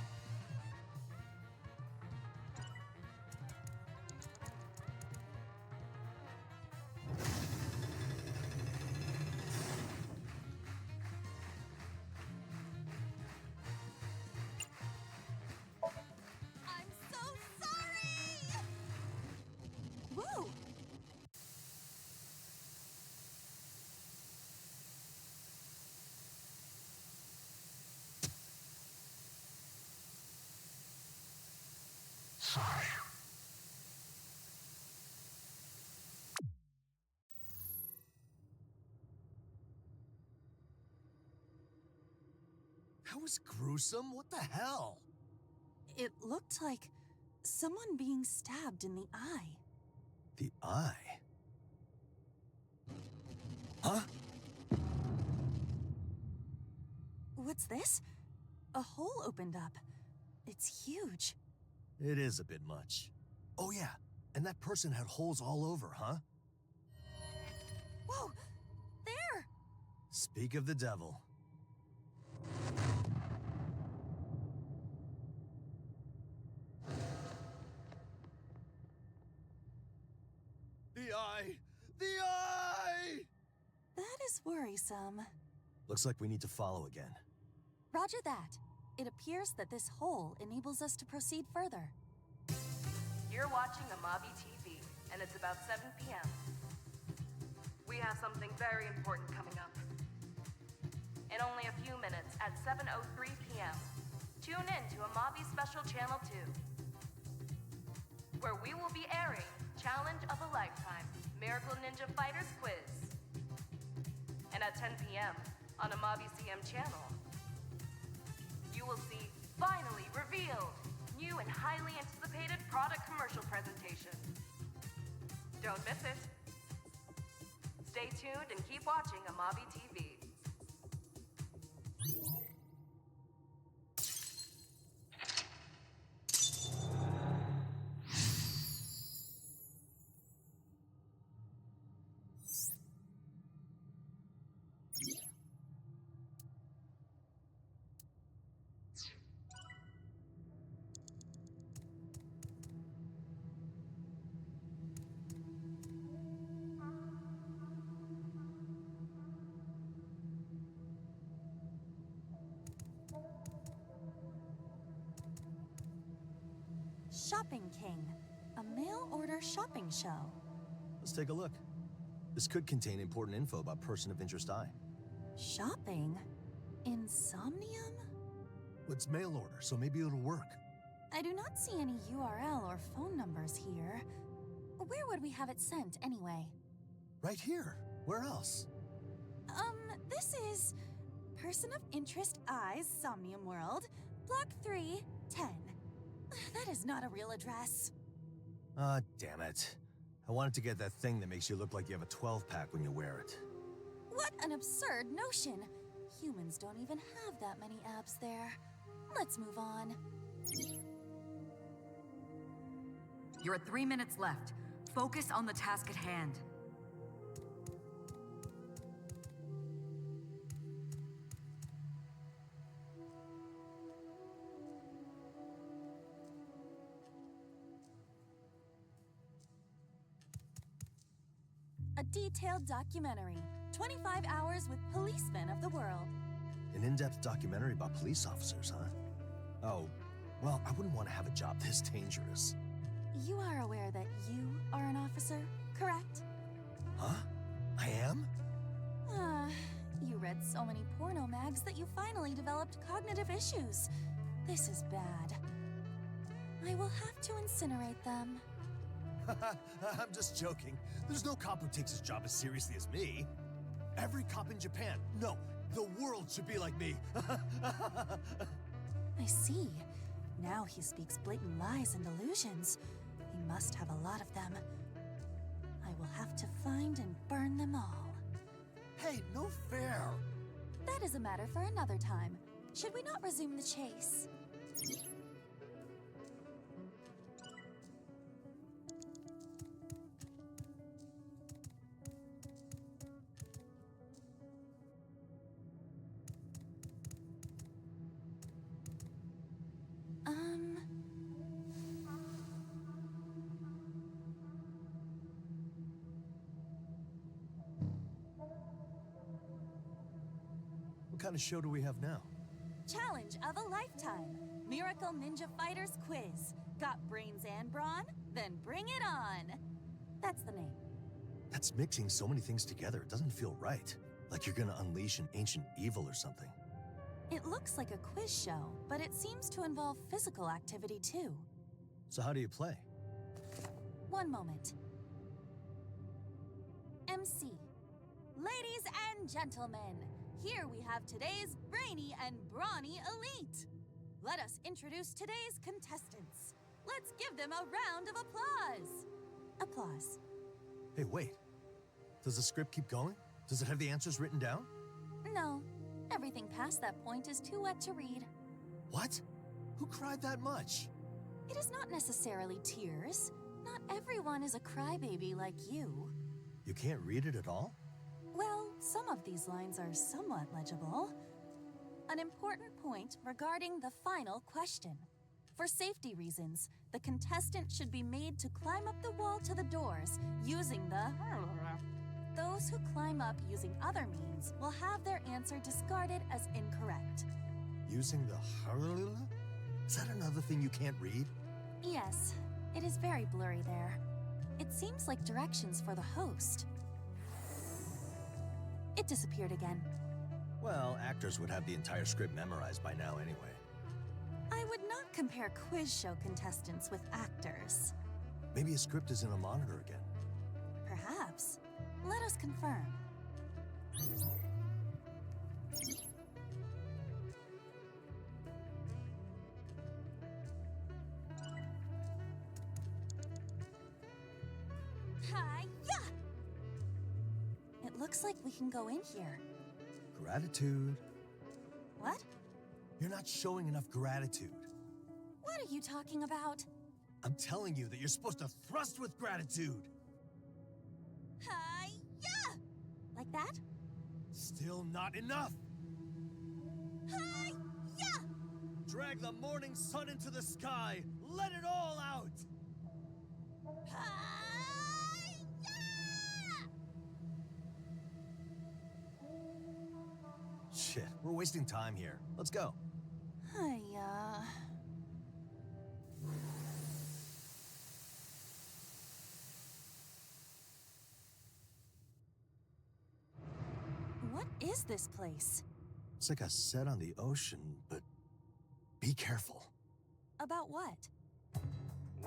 I'm so sorry! Whoa! That was gruesome. What the hell? It looked like someone being stabbed in the eye. The eye? Huh? What's this? A hole opened up. It's huge. It is a bit much. Oh yeah, and that person had holes all over, huh? Whoa! There! Speak of the devil. The eye! The eye! That is worrisome. Looks like we need to follow again. Roger that. It appears that this hole enables us to proceed further. You're watching Amabi TV, and it's about 7 p.m. We have something very important coming up. In only a few minutes, at 7:03 p.m., tune in to Amabi Special Channel 2, where we will be airing Challenge of a Lifetime Miracle Ninja Fighters Quiz. And at 10 p.m. on Amabi CM channel, you will see Finally Revealed, new and highly anticipated product commercial presentation. Don't miss it. Stay tuned and keep watching Amabi TV. Shopping King, a mail-order shopping show. Let's take a look. This could contain important info about person of interest I. Shopping? In Somnium? It's mail order, so maybe it'll work. I do not see any URL or phone numbers here. Where would we have it sent, anyway? Right here. Where else? This is Person of Interest I's Somnium World, Block 310. That is not a real address. Ah, damn it. I wanted to get that thing that makes you look like you have a 12-pack when you wear it. What an absurd notion. Humans don't even have that many abs there. Let's move on. You're at 3 minutes left. Focus on the task at hand. A detailed documentary. 25 hours with policemen of the world. An in-depth documentary about police officers, huh? Oh, well, I wouldn't want to have a job this dangerous. You are aware that you are an officer, correct? Huh? I am? You read so many porno mags that you finally developed cognitive issues. This is bad. I will have to incinerate them. I'm just joking. There's no cop who takes his job as seriously as me. Every cop in Japan, no, the world should be like me. I see. Now he speaks blatant lies and delusions. He must have a lot of them. I will have to find and burn them all. Hey, no fair. That is a matter for another time. Should we not resume the chase? What kind of show do we have now? Challenge of a lifetime. Miracle Ninja Fighters Quiz. Got brains and brawn? Then bring it on. That's the name. That's mixing so many things together. It doesn't feel right. Like you're gonna unleash an ancient evil or something. It looks like a quiz show, but it seems to involve physical activity too. So how do you play? One moment. MC. Ladies and gentlemen, Here we have today's brainy and brawny elite. Let us introduce today's contestants. Let's give them a round of applause. Applause. Hey, wait. Does the script keep going? Does it have the answers written down? No, everything past that point is too wet to read. What? Who cried that much? It is not necessarily tears. Not everyone is a crybaby like you. You can't read it at all? Well, some of these lines are somewhat legible. An important point regarding the final question. For safety reasons, the contestant should be made to climb up the wall to the doors using the... Those who climb up using other means will have their answer discarded as incorrect. Using the... Is that another thing you can't read? Yes, it is very blurry there. It seems like directions for the host. It disappeared again. Well, actors would have the entire script memorized by now anyway. I would not compare quiz show contestants with actors. Maybe a script is in a monitor again. Perhaps. Let us confirm. Hi-ya! It looks like we can go in here. Gratitude. What? You're not showing enough gratitude. What are you talking about? I'm telling you that you're supposed to thrust with gratitude. Hi-ya! Like that? Still not enough. Hi-ya! Drag the morning sun into the sky. Let it all out. Hi-ya! Shit, we're wasting time here. Let's go. What is this place? It's like a set on the ocean, but be careful. About what?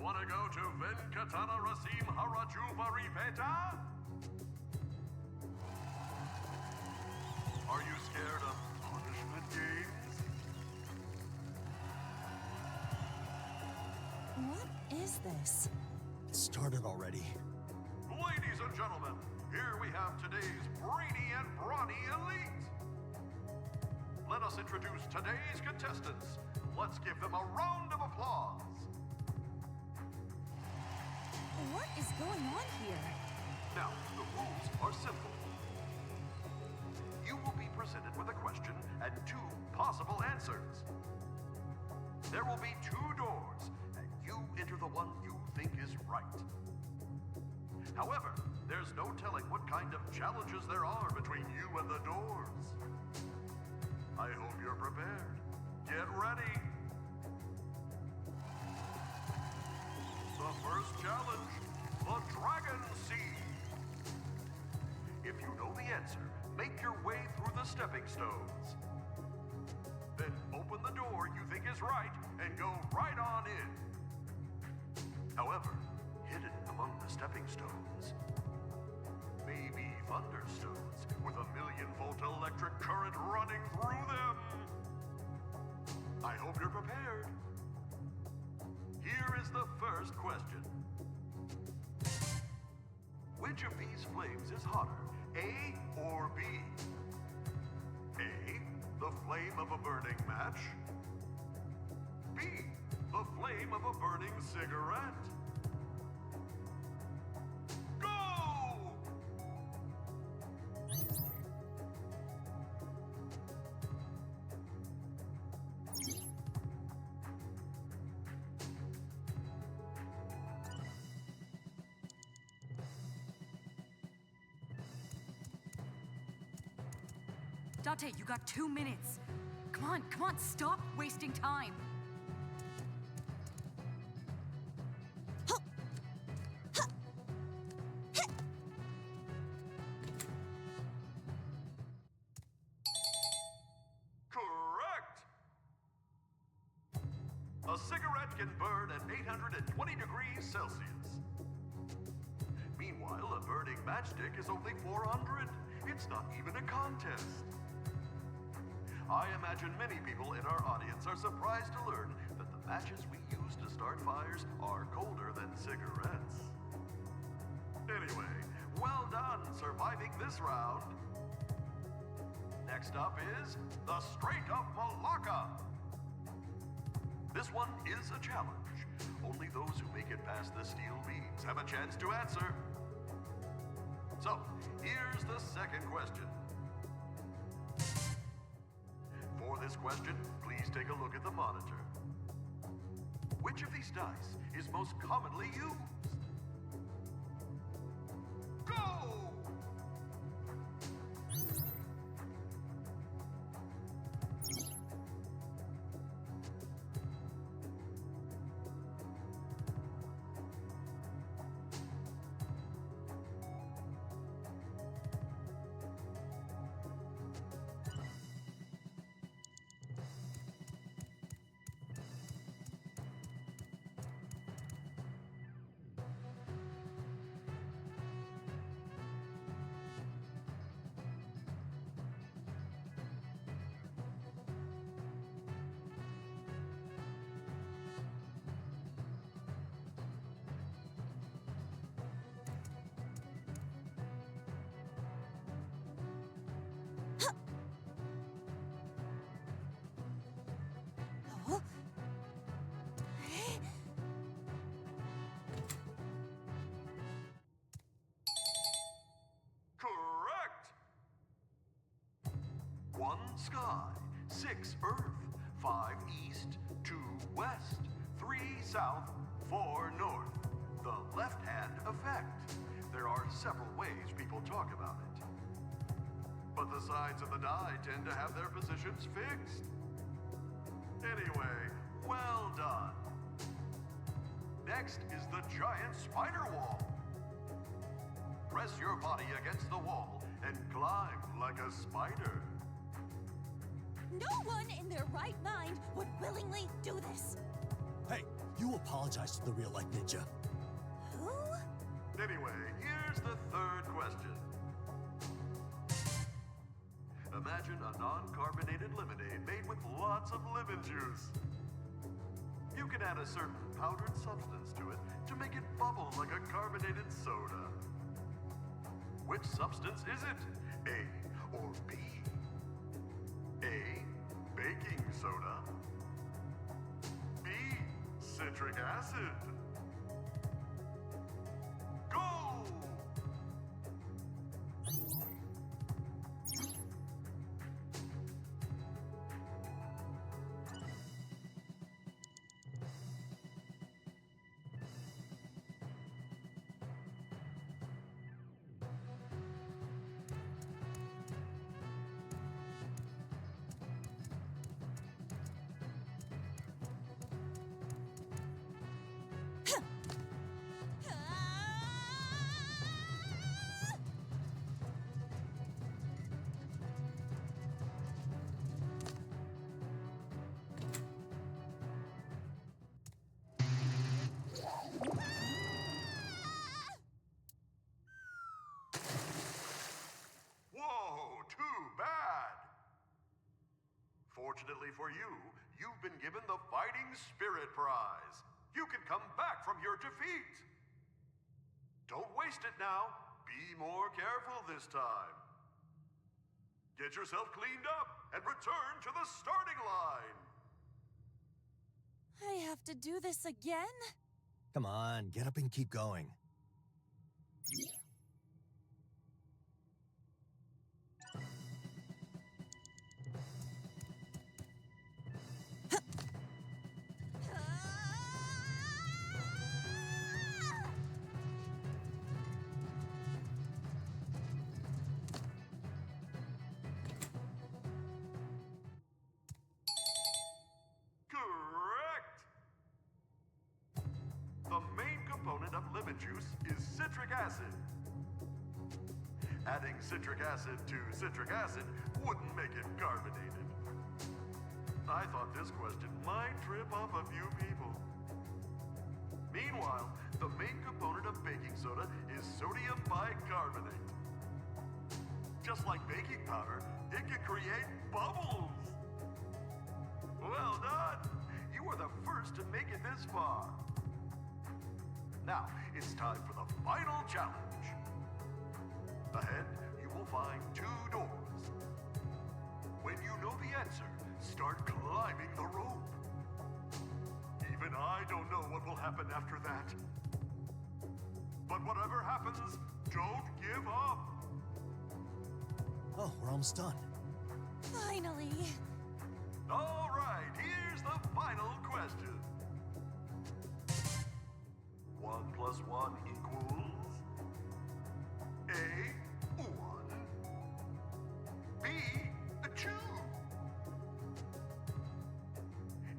Wanna go to Venkatana Rasim Harajuvaripeta? Are you scared of punishment games? What is this? It started already. Ladies and gentlemen, here we have today's brainy and brawny elite. Let us introduce today's contestants. Let's give them a round of applause. What is going on here? Now, the rules are simple. You will be presented with a question and 2 possible answers. There will be 2 doors, and you enter the one you think is right. However, there's no telling what kind of challenges there are between you and the doors. I hope you're prepared. Get ready. The first challenge, the Dragon Sea. If you know the answer, make your way through the stepping stones. Then open the door you think is right and go right on in. However, hidden among the stepping stones may be thunderstones with a 1,000,000-volt electric current running through them. I hope you're prepared. Here is the first question. Which of these flames is hotter, A or B? A, the flame of a burning match. B, the flame of a burning cigarette. Go! Date, you got 2 minutes. Come on, stop wasting time. Correct! A cigarette can burn at 820 degrees Celsius. Meanwhile, a burning matchstick is only 400. It's not even a contest. I imagine many people in our audience are surprised to learn that the matches we use to start fires are colder than cigarettes. Anyway, well done surviving this round. Next up is the Strait of Malacca. This one is a challenge. Only those who make it past the steel beams have a chance to answer. So, here's the second question. For this question, please take a look at the monitor. Which of these dice is most commonly used? Go! Correct! 1 sky, 6 earth, 5 east, 2 west, 3 south, 4 north. The left hand effect. There are several ways people talk about it. But the sides of the die tend to have their positions fixed. Anyway, well done. Next is the giant spider wall. Press your body against the wall and climb like a spider. No one in their right mind would willingly do this. Hey, you apologize to the real-life ninja. Who? Anyway, here's the third question. Imagine a non-carbonated lemonade made with lots of lemon juice. You can add a certain powdered substance to it to make it bubble like a carbonated soda. Which substance is it? A or B? A, baking soda. B, citric acid. Go! Whoa, too bad! Fortunately for you, you've been given the Fighting Spirit Prize. You can come back from your defeat. Don't waste it now. Be more careful this time. Get yourself cleaned up and return to the starting line. I have to do this again? Come on, get up and keep going. Correct! The main component of lemon juice is citric acid. Adding citric acid to citric acid wouldn't make it carbonated. I thought this question might trip up a few people. Meanwhile, the main component of baking soda is sodium bicarbonate. Just like baking powder, it can create bubbles. Well done! You were the first to make it this far. Now, it's time for the final challenge. Ahead, you will find 2 doors. When you know the answer, start climbing the rope. Even I don't know what will happen after that. But whatever happens, don't give up. Oh, we're almost done. Finally. All right, here's the final question. 1 plus 1 equals A, 1, B, 2.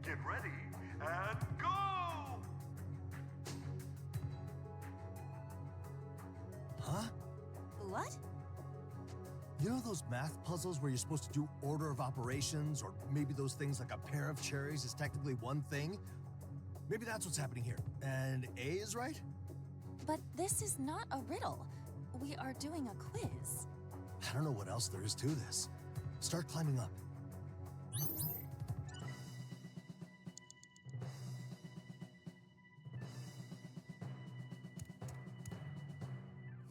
Get ready and go! Huh? What? You know those math puzzles where you're supposed to do order of operations, or maybe those things like a pair of cherries is technically one thing? Maybe that's what's happening here. And A is right? But this is not a riddle. We are doing a quiz. I don't know what else there is to this. Start climbing up.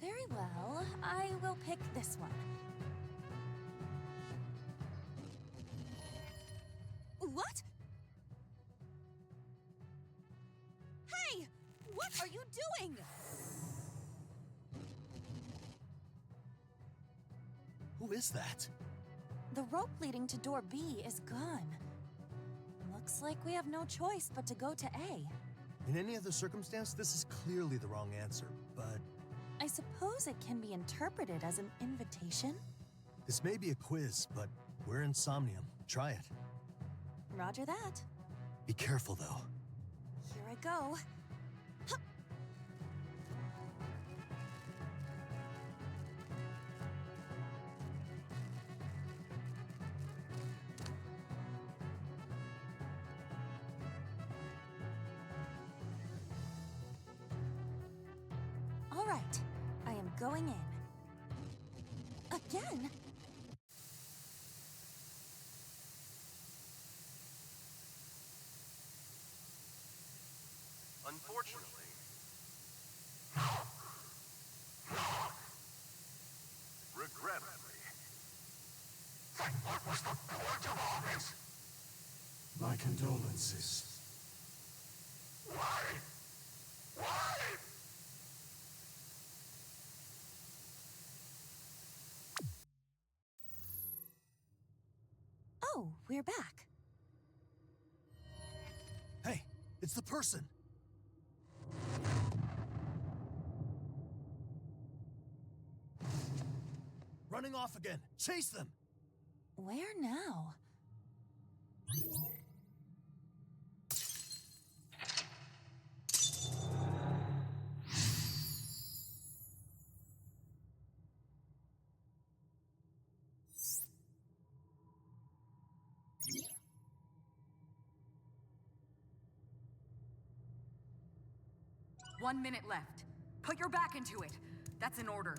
Very well, I will pick this one. What? Hey! What are you doing? Who is that? The rope leading to door B is gone. Looks like we have no choice but to go to A. In any other circumstance, this is clearly the wrong answer, but I suppose it can be interpreted as an invitation? this may be a quiz, but we're in Somnium. Try it. Roger that. Be careful, though. Here I go. Hup. All right, I am going in. Again? Unfortunately, regrettably, What was the point of all this? My condolences. Why? Why? Oh, we're back. Hey, it's the person. Running off again. Chase them. Where now? One minute left. Put your back into it. That's an order.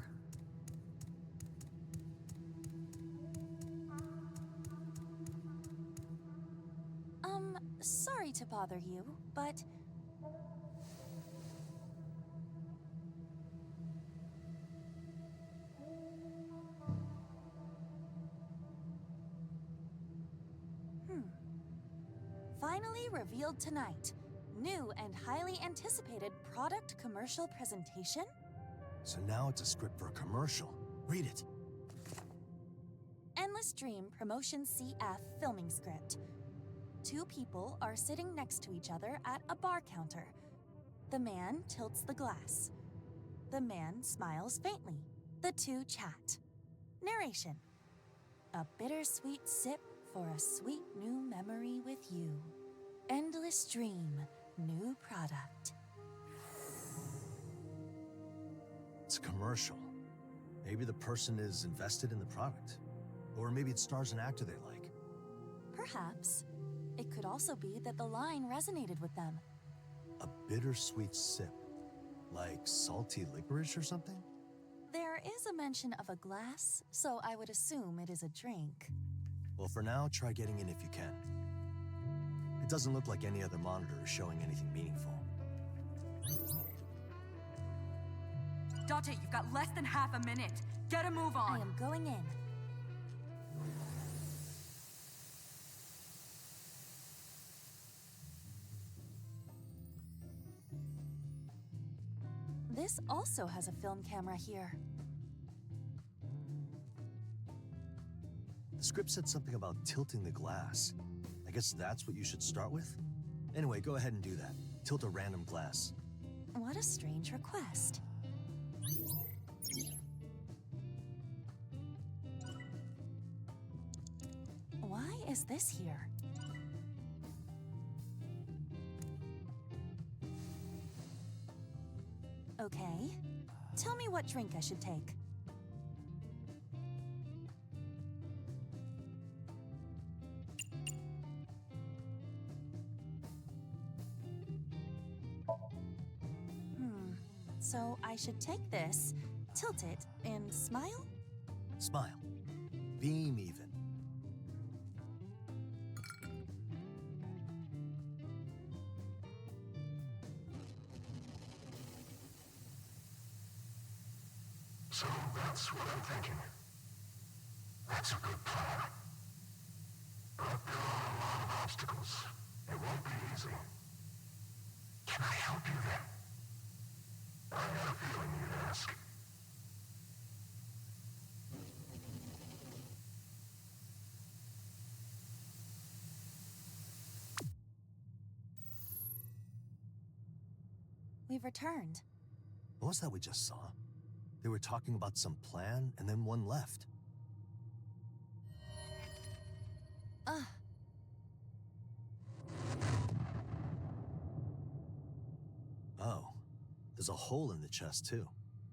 Sorry to bother you, but... Finally revealed tonight. New and highly anticipated product commercial presentation? So now it's a script for a commercial. Read it. Endless Dream Promotion CF filming script. Two people are sitting next to each other at a bar counter. The man tilts the glass. The man smiles faintly. The two chat. Narration. A bittersweet sip for a sweet new memory with you. Endless Dream, new product. It's a commercial. Maybe the person is invested in the product. Or maybe it stars an actor they like. Perhaps. It could also be that the line resonated with them. A bittersweet sip. Like salty licorice or something? There is a mention of a glass, so I would assume it is a drink. Well, for now, try getting in if you can. It doesn't look like any other monitor is showing anything meaningful. Date, you've got less than half a minute. Get a move on. I am going in. This also has a film camera here. The script said something about tilting the glass. I guess that's what you should start with? Anyway, go ahead and do that. Tilt a random glass. What a strange request. Why is this here? Okay. Tell me what drink I should take. So I should take this, tilt it, and smile? Smile. Beam even. So that's what I'm thinking. That's a good plan. But there are a lot of obstacles. It won't be easy. Can I help you then? I had a feeling you'd ask. We've returned. What was that we just saw? They were talking about some plan, and then one left. Oh, there's a hole in the chest, too.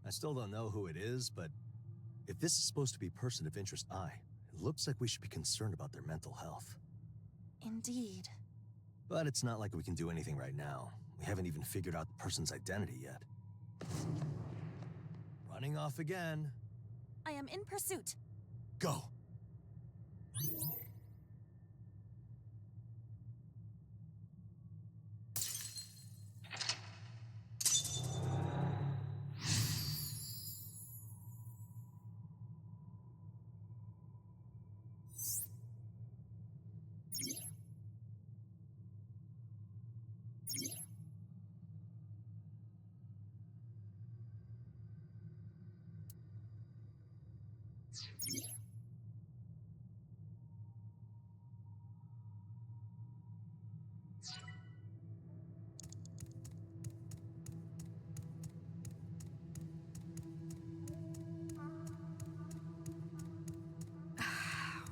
I still don't know who it is, but if this is supposed to be person of interest I, it looks like we should be concerned about their mental health. Indeed. But it's not like we can do anything right now. We haven't even figured out the person's identity yet. Running off again. I am in pursuit. Go!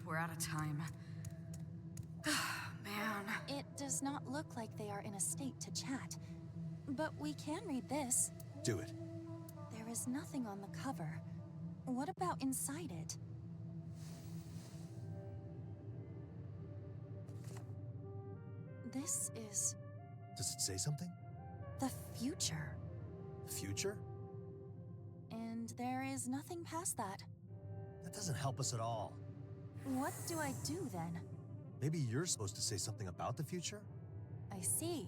We're out of time. Man. It does not look like they are in a state to chat. But we can read this. Do it. There is nothing on the cover. What about inside it? This is Does it say something? the future. Future? And there is nothing past that. That doesn't help us at all. What do I do then? Maybe you're supposed to say something about the future? I see.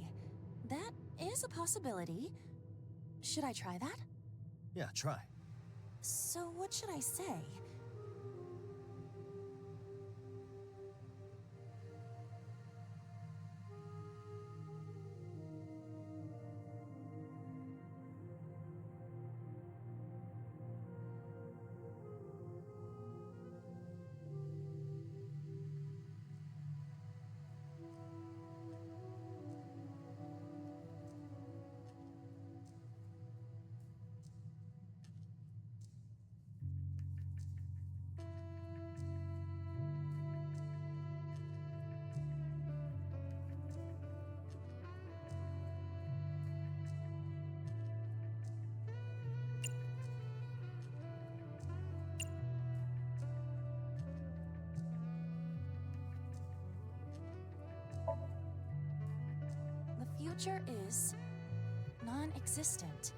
That is a possibility. Should I try that? Yeah, try. So what should I say? The future is non-existent.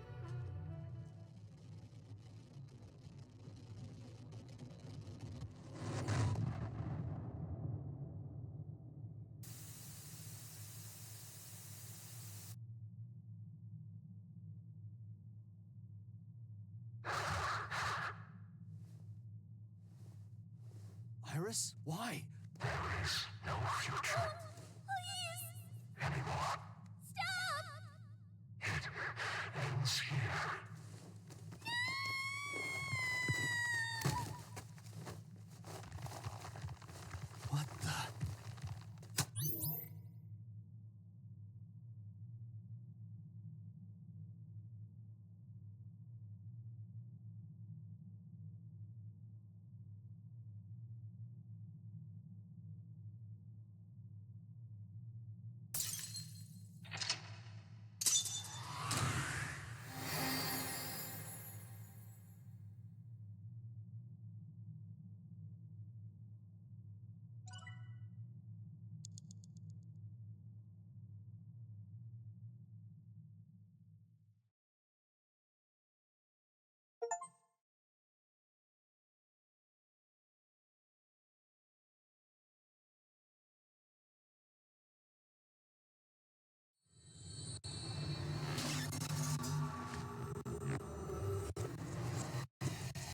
Iris? Why? There is no future Please! anymore. Stop! It ends here. What the?